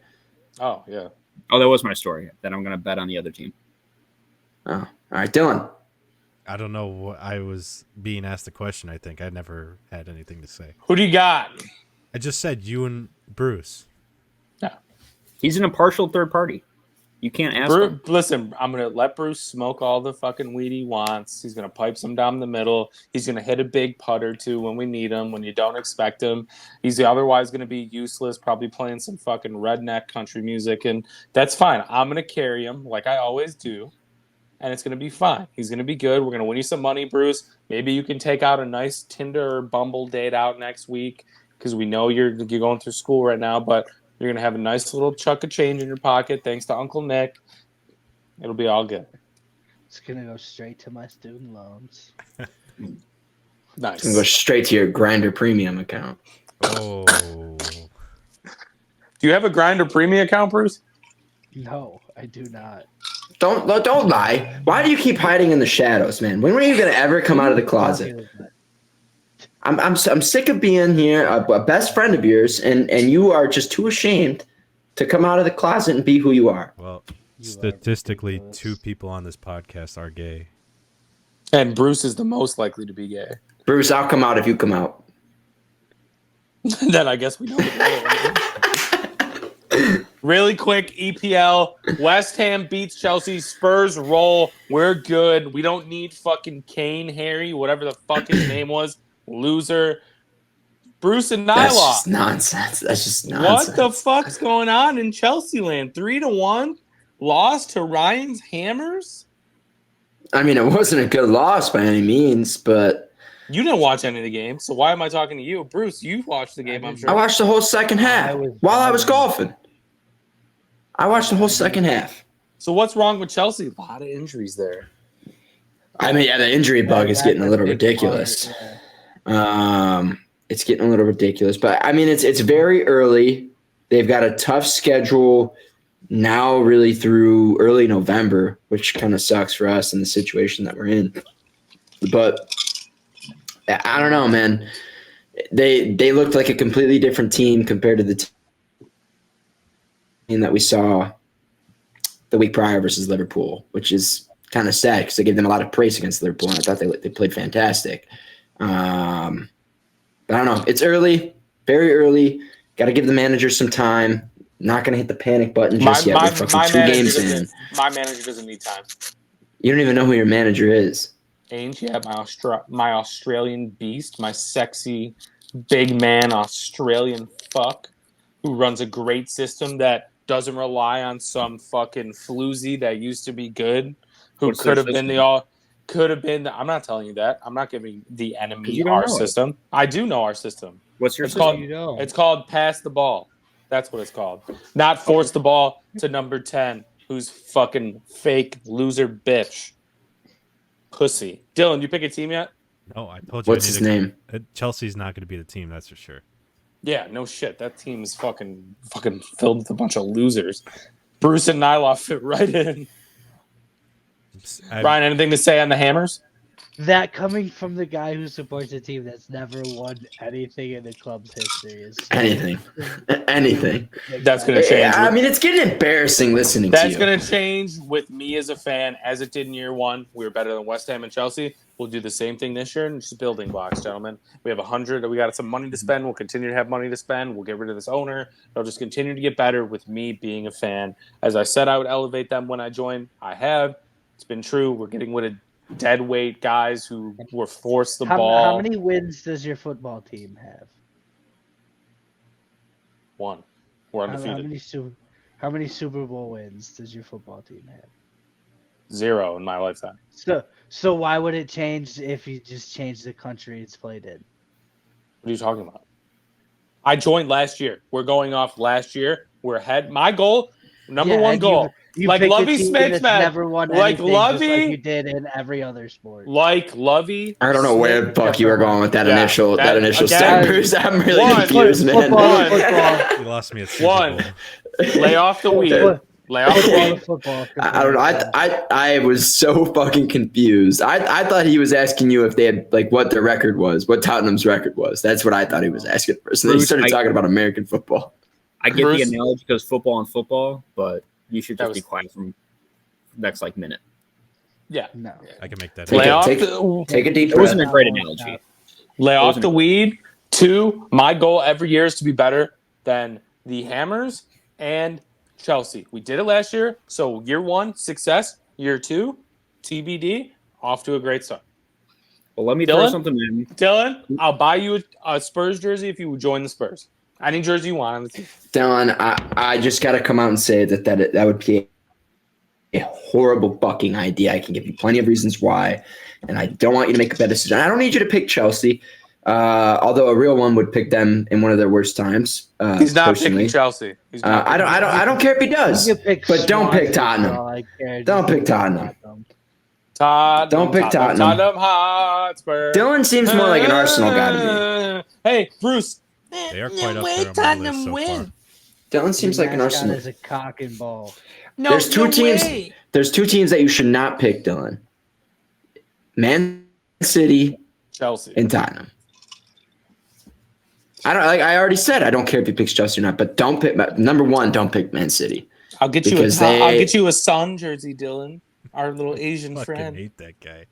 Oh, yeah. Oh, that was my story. That I'm going to bet on the other team. Oh, all right, Dylan. I don't know what I was being asked the question. I think I never had anything to say. Who do you got? I just said you and Bruce. He's an impartial third party. You can't ask him. Listen, I'm going to let Bruce smoke all the fucking weed he wants. He's going to pipe some down the middle. He's going to hit a big putter, too, when we need him, when you don't expect him. He's otherwise going to be useless, probably playing some fucking redneck country music, and that's fine. I'm going to carry him like I always do, and it's going to be fine. He's going to be good. We're going to win you some money, Bruce. Maybe you can take out a nice Tinder or Bumble date out next week because we know you're going through school right now, but you're going to have a nice little chunk of change in your pocket thanks to Uncle Nick. It'll be all good. It's gonna go straight to my student loans. Nice. It's gonna go straight to your Grinder Premium account. Oh, Do you have a Grinder Premium account, Bruce? No, I do not. Don't lie. Why do you keep hiding in the shadows, man? When are you gonna ever come out of the closet? I'm sick of being here, a best friend of yours, and you are just too ashamed to come out of the closet and be who you are. well, You are statistically, ridiculous. 2 people on this podcast are gay. And Bruce is the most likely to be gay. Bruce, I'll come out if you come out. Then I guess we know. Really quick, EPL. West Ham beats Chelsea. Spurs roll. We're good. We don't need fucking Kane, Harry, whatever the fuck his name was. Loser. Bruce and That's Nyla. just nonsense. That's just nonsense. What the fuck's going on in Chelsea land? 3-1. Lost to Ryan's Hammers? I mean, it wasn't a good loss by any means, but You didn't watch any of the game, so why am I talking to you? Bruce, you watched the game, I'm sure. I watched the whole second half while I was golfing. I watched the whole second half. So what's wrong with Chelsea? A lot of injuries there. I mean, yeah, the injury bug is getting a little ridiculous. It's getting a little ridiculous, but I mean, it's very early. They've got a tough schedule now, really through early November, which kind of sucks for us in the situation that we're in. But I don't know, man. They looked like a completely different team compared to the team that we saw the week prior versus Liverpool, which is kind of sad because they gave them a lot of praise against Liverpool, and I thought they played fantastic. But I don't know. It's early, very early. Got to give the manager some time. Not going to hit the panic button just yet. We're fucking 2 games in. My manager doesn't need time. You don't even know who your manager is. Ainge, yeah, my Australian beast, my sexy big man Australian fuck who runs a great system that doesn't rely on some fucking floozy that used to be good, who What's could their have been system? I'm not telling you that. I'm not giving the enemy You don't our know it. system. I do know our system. What's your It's system? called It's called pass the ball. That's what it's called. Not force the ball to number 10, who's fucking fake loser bitch. Pussy. Dylan, you pick a team yet? No, I told you. What's his name? Chelsea's not going to be the team, that's for sure. Yeah, no shit. That team is fucking filled with a bunch of losers. Bruce and Nyloff fit right in. Ryan, anything to say on the Hammers? That coming from the guy who supports a team that's never won anything in the club's history is so Anything. That's going to change. I mean, it's getting embarrassing listening to That's you. going to change with me as a fan, as it did in year one. We were better than West Ham and Chelsea. We'll do the same thing this year, and just building blocks, gentlemen. We have 100. We got some money to spend. We'll continue to have money to spend. We'll get rid of this owner. They'll just continue to get better with me being a fan. As I said, I would elevate them when I joined. I have. It's been true. We're getting rid of dead weight guys who were forced the ball. How many wins does your football team have? 1. We're undefeated. How many Super Bowl wins does your football team have? 0 in my lifetime. So why would it change if you just change the country it's played in? What are you talking about? I joined last year. We're going off last year. We're ahead. My goal, number one goal. You like picked a Lovey team Smith, that's man. never won Like anything, Lovey, just like you did in every other sport. like Lovey. I don't know where the fuck you were going with that Yeah, initial that- initial again, step, Bruce. I'm really one, confused, man. Football. You lost me at Super One. Bowl. Lay off the weed. Lay off the weed. Football. I don't know. I was so fucking confused. I thought he was asking you if they had like what their record was, what Tottenham's record was. That's what I thought he was asking first. And then he Bruce, started talking about American football. I get Bruce- the analogy because football and football, but you should That just be was- quiet from next minute. Yeah. No. I can make that. Take Lay it, off take- the Take a deep It breath. wasn't a great analogy. lay off Wasn't the it? weed. 2, my goal every year is to be better than the Hammers and Chelsea. We did it last year. So year 1, success. Year 2, TBD. Off to a great start. Well, let me Dylan? throw something in. Dylan, I'll buy you a Spurs jersey if you would join the Spurs. Any jersey you want on the team. Dylan, I just got to come out and say that would be a horrible fucking idea. I can give you plenty of reasons why, and I don't want you to make a bad decision. I don't need you to pick Chelsea, although a real one would pick them in one of their worst times. He's not personally. picking Chelsea. He's not I don't care if he does, You pick but don't pick Swansea, Tottenham. all I care. Don't Just pick Tottenham. Tottenham. Don't pick Tottenham. Tottenham Hotspur. Dylan seems more like an Arsenal guy to me. Hey, Bruce. They are quite up there on my list so far. Dylan seems like an Arsenal. Is a cock and ball. No, There's two teams. way. There's 2 teams that you should not pick, Dylan. Man City Chelsea. and Tottenham. I already said I don't care if he picks Chelsea or not, but don't pick number 1. Don't pick Man City. I'll get you because I'll they- get you a Sun jersey, Dylan. Our little Asian Fucking friend. hate that guy.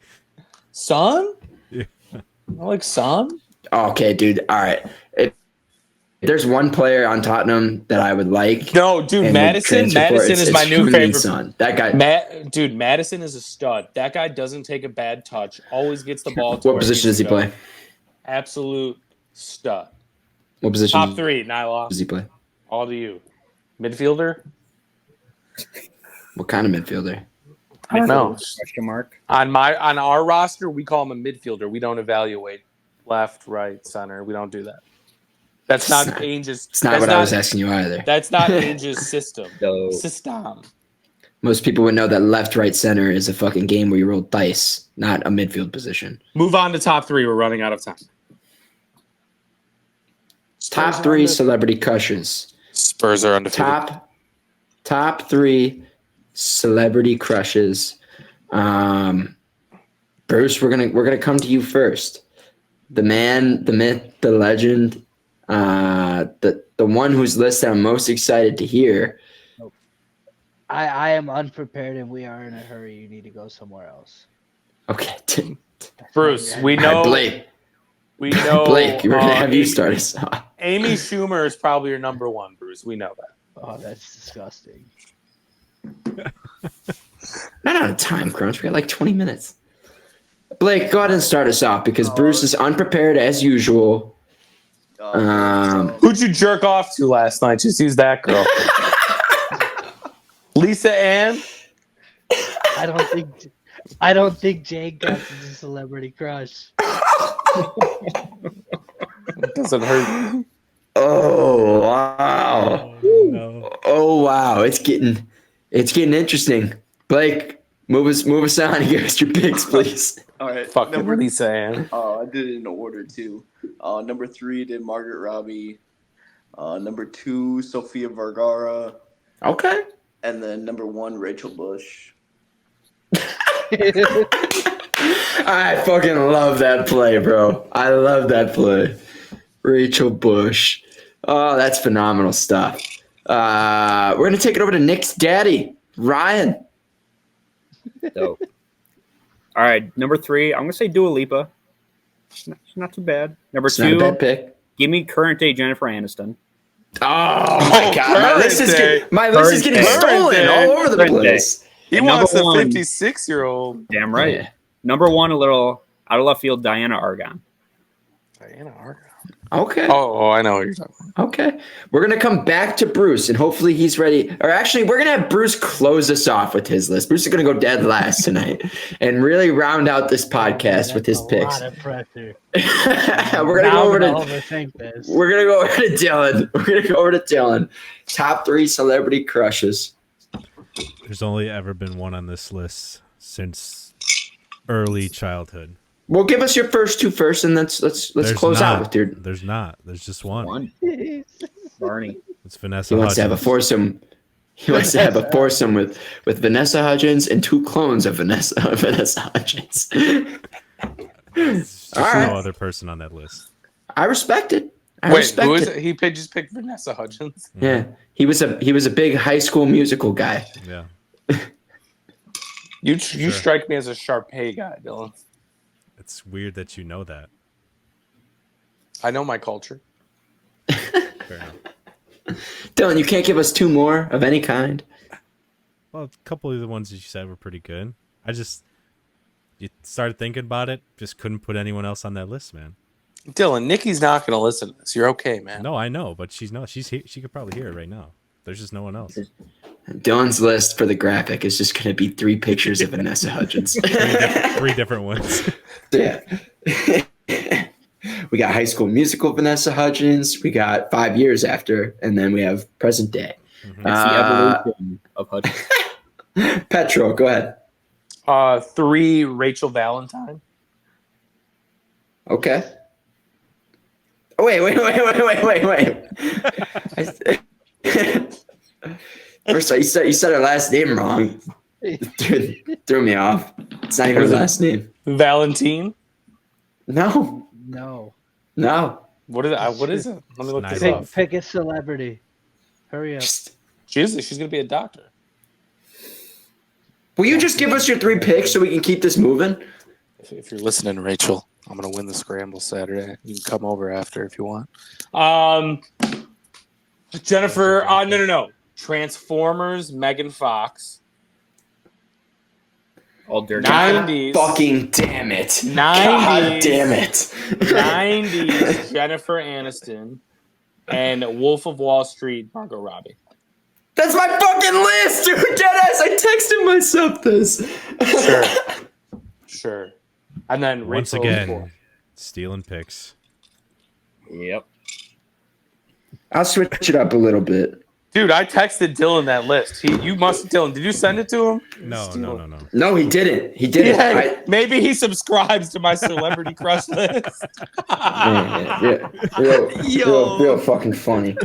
Sun? Yeah. I like Sun. Okay, dude. All right. If there's one player on Tottenham that I would like, No, dude, and would Madison. transfer for, Madison it's- is my it's new Heung-min favorite. Son. That guy. Dude, Madison is a stud. That guy doesn't take a bad touch. Always gets the ball. to What where position needs does he to go. play? Absolute stud. What position Top 3, Nyla. does he play? All to you. Midfielder? What kind of midfielder? I don't know. Question mark. On our roster, we call him a midfielder. We don't evaluate left, right, center. We don't do that. That's not It's not- Ainge's. It's not that's what I was asking you either. That's not Ainge's system. So System. Most people would know that left, right, center is a fucking game where you roll dice, not a midfield position. Move on to top 3. We're running out of time. Top 3 celebrity crushes. Spurs are undefeated. Top 3 celebrity crushes. Bruce, we're gonna come to you first. The man, the myth, the legend, the one whose list I'm most excited to hear. I am unprepared and we are in a hurry. You need to go somewhere else. Okay, Bruce, we All right, know. Blake. We know. Blake, we're gonna have you Amy- start us off. Amy Schumer is probably your number 1, Bruce. We know that. Oh, that's disgusting. Not on a time crunch. We got like 20 minutes. Blake, go ahead and start us off because Bruce is unprepared as usual. Who'd you jerk off to last night? Just use that girl. Lisa Ann? I don't think Jane Gus is a celebrity crush. It doesn't hurt. Oh wow! Oh, no. Oh wow! It's getting interesting. Blake, Move us on and give us your picks, please. All right. Fucking Lisa Ann. I did it in order too. Number 3 did Margaret Robbie. Number 2, Sofia Vergara. Okay. And then number 1, Rachel Bush. I fucking love that play, bro. I love that play. Rachel Bush. Oh, that's phenomenal stuff. We're going to take it over to Nick's daddy, Ryan. Dope. All right, number 3, I'm gonna say Dua Lipa. She's not too bad. Number It's 2, not a bad pick. give me current day Jennifer Aniston. Oh, my God. My list is getting Current stolen day. all over the Current day. place. He And wants a number 1 56-year-old. Damn right. Yeah. Number 1, a little out of left field, Diana Argon. Diana Argon. Okay. Oh, I know what you're talking about. Okay. We're going to come back to Bruce, and hopefully he's ready. Or actually, we're going to have Bruce close us off with his list. Bruce is going to go dead last tonight and really round out this podcast with his That's picks. A lot of pressure. We're going to go over to overthink this. We're going to go over to Dylan. We're going to go over to Dylan. Top 3 celebrity crushes. There's only ever been one on this list since early childhood. Well, give us your first 2 first, and let's There's close not. out with your. There's not. There's just one. Barney. It's Vanessa He wants to have a Hudgens. foursome. He wants to have a foursome with Vanessa Hudgens and 2 clones of Vanessa Hudgens. There's just All right. no other person on that list. I respect it. I Wait, respect who is it. it? He just picked Vanessa Hudgens. Yeah, he was a big High School Musical guy. Yeah. You Sure. strike me as a Sharpay guy, Dylan. It's weird that you know that. I know my culture. Fair enough. Dylan, you can't give us 2 more of any kind. Well, a couple of the ones that you said were pretty good. You started thinking about it, just couldn't put anyone else on that list, man. Dylan, Nikki's not going to listen to this. You're okay, man. No, I know, but she's she could probably hear it right now. There's just no one else. Dylan's list for the graphic is just going to be 3 pictures of Vanessa Hudgens. Three different ones. Yeah. We got High School Musical Vanessa Hudgens. We got 5 years after, and then we have present day. It's the evolution of Hudgens. Petro, go ahead. 3, Rachel Valentine. Okay. Oh, wait. First, you said her last name wrong. Threw me off. It's not even her last name. Valentine. No. What is it? Let me look this Neither. up. Pick a celebrity. Hurry up. She's going to be a doctor. Will you just give us your 3 picks so we can keep this moving? If you're listening, Rachel, I'm going to win the Scramble Saturday. You can come over after if you want. Jennifer, no. Transformers, Megan Fox. All dirty. 90s. Fucking damn it. 90s. God damn it. 90s, Jennifer Aniston. And Wolf of Wall Street, Margot Robbie. That's my fucking list, dude. Deadass. I texted myself this. Sure. And then Once Rachel again, stealing picks. Yep. I'll switch it up a little bit. Dude, I texted Dylan that list. Dylan, did you send it to him? No. No, he didn't. Yeah, maybe he subscribes to my celebrity crush list. Real fucking funny.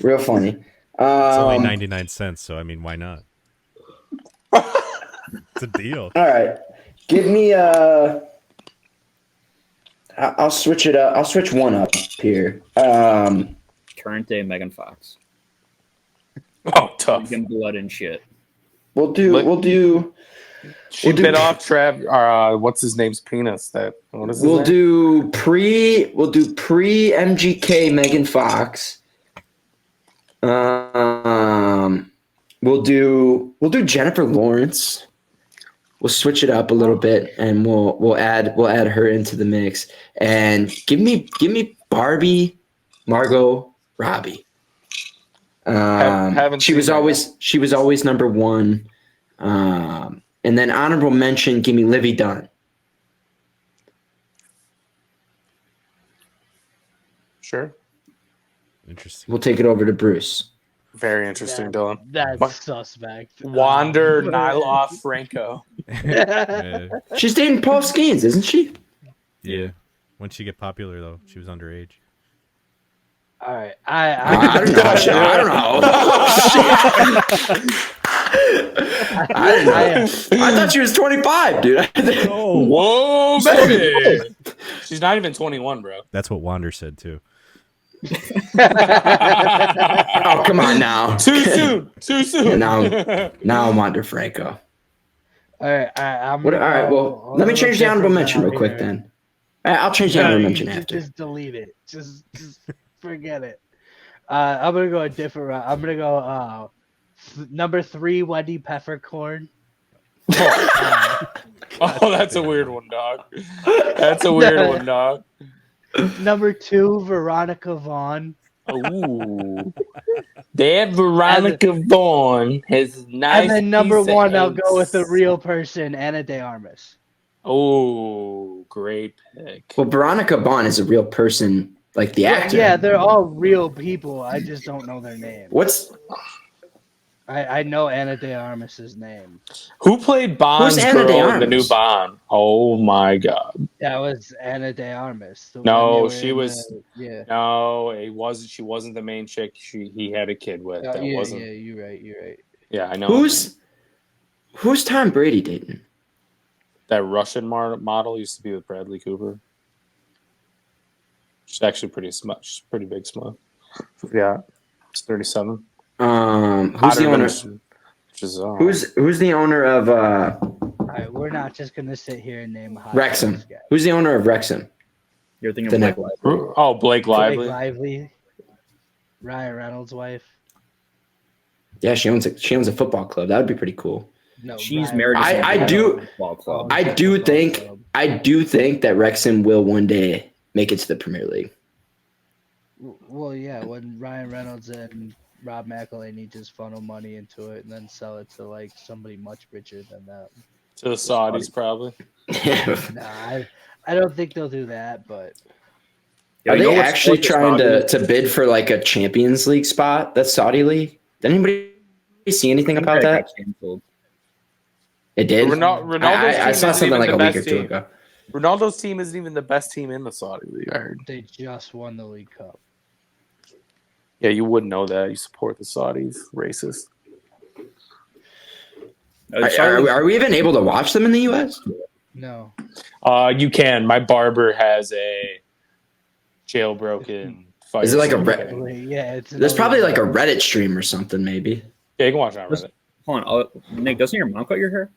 Real funny. It's only 99 cents, so I mean, why not? It's a deal. All right. Give me I'll switch it up. I'll switch one up here. Current day Megan Fox. Oh, tough. Drinking blood and shit. We'll do She bit off Trav. What's his name's penis? What is his name? do pre MGK Megan Fox. We'll do Jennifer Lawrence. We'll switch it up a little bit, and we'll add her into the mix. And give me Barbie, Margot Robbie. She was always number 1. And then honorable mention, give me Livy Dunn. Sure. Interesting. We'll take it over to Bruce. Very interesting, Dylan. That's suspect. Wander Nyloff Franco. Yeah. She's dating Paul Skeens, isn't she? Yeah. When she get popular though, she was underage. All right, I don't know. Shit, I don't know. I didn't know. I thought she was 25, dude. Whoa, baby! She's not even 21, bro. That's what Wander said too. Oh, come on now. Too soon. Too soon. Now I'm Wander Franco. All right, All right, well, let me change the honorable mention real quick then. I'll change the honorable mention after. Just delete it. Just forget it. I'm gonna go a different route. I'm gonna go number 3, Wendy Peppercorn. Oh, that's a weird one, dog. That's a weird one, dog. Number 2, Veronica Vaughn. Ooh. That Veronica Vaughn has nice. And then number piece of 1, I'll eggs. go with a real person, Ana de Armas. Oh, great pick. Well, Veronica Vaughn is a real person, like the actor. Yeah, they're all real people. I just don't know their name. What's I know Ana de Armas's name. Who played Bond's Who's Ana de girl in the new Armas? Bond? Oh my God! That was Ana de Armas. the No, one they were she in was- yeah. No, it wasn't. She wasn't the main chick. He had a kid with. That Yeah, wasn't. yeah, you're right. Yeah, I know. who's Tom Brady dating? That Russian model used to be with Bradley Cooper. She's actually pretty smart. She's pretty big smart. Yeah, it's 37. Who's the owner? Who's the owner of All right, we're not just gonna sit here and name hot Wrexham? dogs, guys. Who's the owner of Wrexham? You're thinking The of Blake next- Lively. Oh, Blake Blake Lively. Lively, Ryan Reynolds' wife. Yeah, she owns a football club. That would be pretty cool. No, She's Ryan married to Reynolds' I someone do- from the football club. I do think that Wrexham will one day make it to the Premier League. Well, yeah, when Ryan Reynolds and Rob McElhenney just funnel money into it and then sell it to like somebody much richer than that. To the Saudis, probably. Nah, I don't think they'll do that, but Yeah, Are you know they what's actually close trying Saudi? to bid for like a Champions League spot? That's Saudi League. Did anybody see anything about that? got canceled. It did. Ronaldo's I team saw isn't something even like the a week or best two team. ago. Ronaldo's team isn't even the best team in the Saudi league. I heard. they just won the League Cup. Yeah, you wouldn't know that. You support the Saudis. Racist. Are we even able to watch them in the U.S.? No. You can. My barber has a jailbroken. Fire Is it like a certificate. Yeah, it's There's probably like a Reddit stream or something, maybe. Yeah, you can watch it on Reddit. Hold on, Nick. Doesn't your mom cut your hair?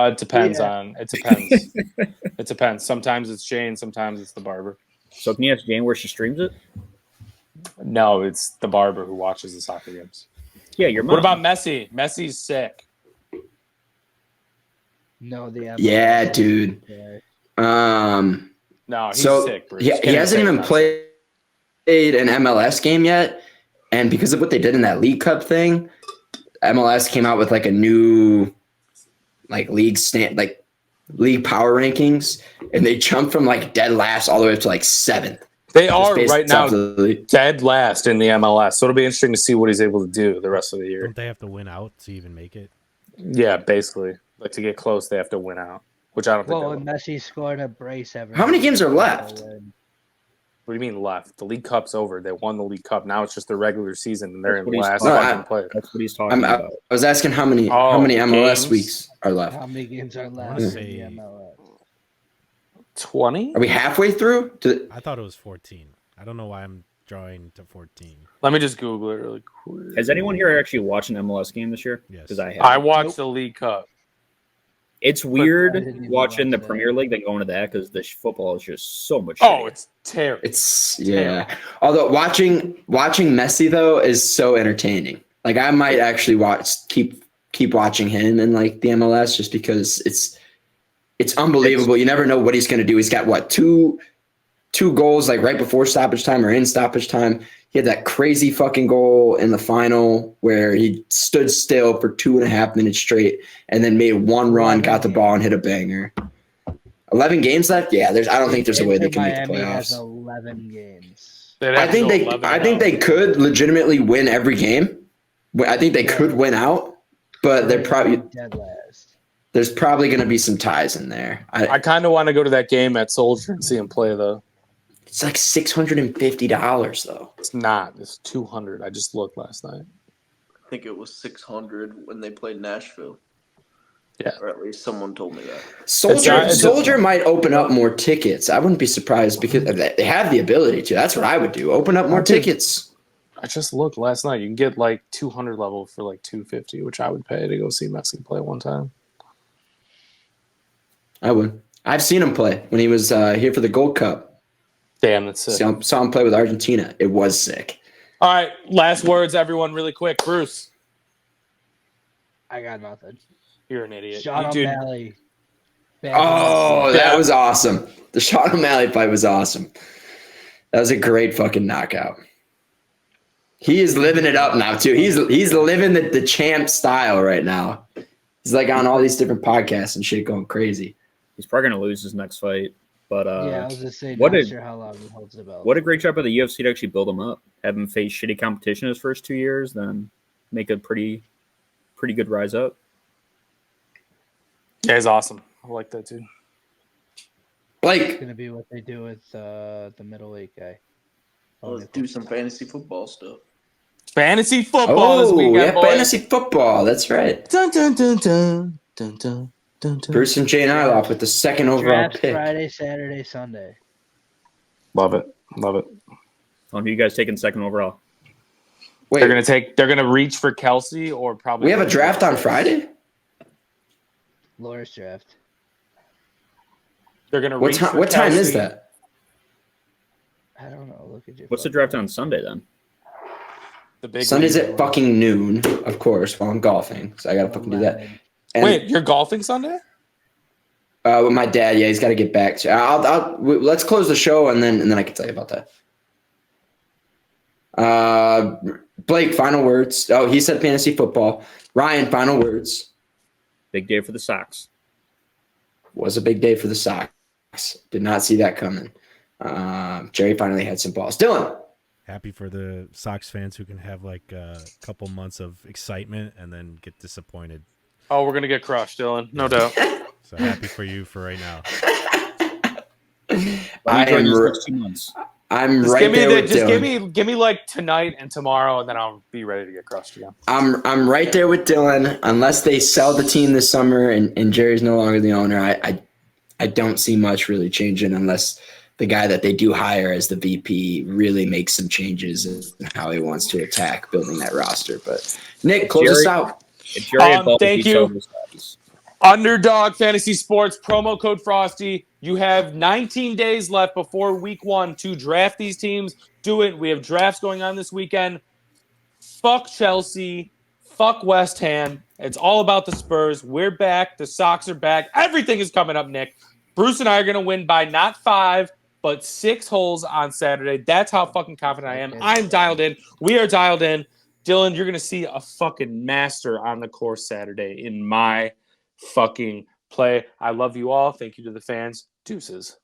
It depends Yeah. on. It depends. It depends. Sometimes it's Jane. Sometimes it's the barber. So can you ask Jane where she streams it? No, it's the barber who watches the soccer games. Yeah, your mom. What about Messi? Messi's sick. No, the MLS. Yeah, dude. Yeah. No, he's So sick. Bruce. he Can't even hasn't say even Messi. played an MLS game yet, and because of what they did in that League Cup thing, MLS came out with like a new like league power rankings, and they jumped from like dead last all the way up to like 7th. They Just are based right off now of the league. dead last in the MLS. So it'll be interesting to see what he's able to do the rest of the year. Don't they have to win out to even make it? Yeah, basically. Like to get close, they have to win out, which I don't think. Well, They and will. Messi scored a brace every. How many games are left? What do you mean left? The League Cup's over. They won the League Cup. Now it's just the regular season, and they're That's in what he's last talking fucking place. That's what he's talking I about. was asking how many MLS games? weeks are left. How many games are left wanna in say- the MLS? 20? Are we halfway through? I thought it was 14. I don't know why I'm drawing to 14. Let me just Google it really quick. Has anyone here actually watched an MLS game this year? Yes. Because I have. I watched the League Cup. It's I weird didn't even watching the watch that. Premier League than going to that because the football is just so much. Oh, shittier. it's terrible. It's yeah. Although watching Messi though is so entertaining. Like I might actually keep watching him in like the MLS just because it's unbelievable. You never know what he's going to do. He's got what two goals like right before stoppage time or in stoppage time. He had that crazy fucking goal in the final where he stood still for 2.5 minutes straight and then made one run, got the ball and hit a banger. 11 games left? Yeah, I don't think there's a way they can make the Miami has playoffs. 11 games. They'd I have to think go they 11 I and think 0. they could legitimately win every game. I think they could win out, but they're probably dead last. there's probably going to be some ties in there. I kind of want to go to that game at Soldier and see him play, though. It's like $650 though. It's not. It's 200. I just looked last night. I think it was 600 when they played Nashville. Yeah. Or at least someone told me that. Soldier might open up more tickets. I wouldn't be surprised because they have the ability to. That's what I would do. Open up more tickets. I just looked last night. You can get like 200 level for like 250, which I would pay to go see Messi play one time. I would. I've seen him play when he was here for the Gold Cup. Damn, that's sick. Saw him play with Argentina. It was sick. All right, last words, everyone, really quick. Bruce, I got nothing. you're an idiot. Sean Dude, O'Malley. Oh, that was awesome. The Sean O'Malley fight was awesome. That was a great fucking knockout. He is living it up now too. He's living the champ style right now. He's like on all these different podcasts and shit, going crazy. He's probably gonna lose his next fight. But yeah, I was just saying, what not did- sure how long he holds the belt. what a great job by the UFC to actually build him up, have him face shitty competition his first 2 years, then make a pretty good rise up. yeah, he's awesome. I like that too. It's Blake, gonna be what they do with the middleweight guy. Let's do some fantasy football stuff. Fantasy football this weekend, yeah, boys. fantasy football. That's right. Dun, dun, dun, dun, dun, dun, dun, dun. Bruce and Jane Iloff with the second overall Draft pick. Friday, Saturday, Sunday. Love it. Love it. Who you guys taking second overall? Wait, They're gonna reach for Kelsey or probably we have a draft on Friday? Laura's draft. They're gonna What reach time? for What time is Kelsey. that? I don't know. Look at your. What's the phone. draft on Sunday then? The big Sunday's league. at fucking noon, of course, while I'm golfing. So I gotta fucking do that. 11. And, Wait, you're golfing Sunday? with my dad, yeah, he's got to get back to. Let's close the show and then I can tell you about that. Blake, final words. Oh, he said fantasy football. Ryan, final words. Big day for the Sox. Was a big day for the Sox. Did not see that coming. Jerry finally had some balls. Dylan. Happy for the Sox fans who can have like a couple months of excitement and then get disappointed. Oh, we're gonna get crushed, Dylan. No doubt. So happy for you for right now. I'm Just right give me there with just Dylan. give me like tonight and tomorrow, and then I'll be ready to get crushed again. I'm right there with Dylan. Unless they sell the team this summer and Jerry's no longer the owner, I don't see much really changing unless the guy that they do hire as the VP really makes some changes in how he wants to attack building that roster. But Nick, close us out. If Jerry had balls, Thank he'd you. sell the Sox. Underdog Fantasy Sports, promo code Frosty. You have 19 days left before week 1 to draft these teams. Do it. We have drafts going on this weekend. Fuck Chelsea. Fuck West Ham. It's all about the Spurs. We're back. The Sox are back. Everything is coming up, Nick. Bruce and I are going to win by not 5, but 6 holes on Saturday. That's how fucking confident I am. I'm dialed in. We are dialed in. Dylan, you're going to see a fucking master on the course Saturday in my fucking play. I love you all. Thank you to the fans. Deuces.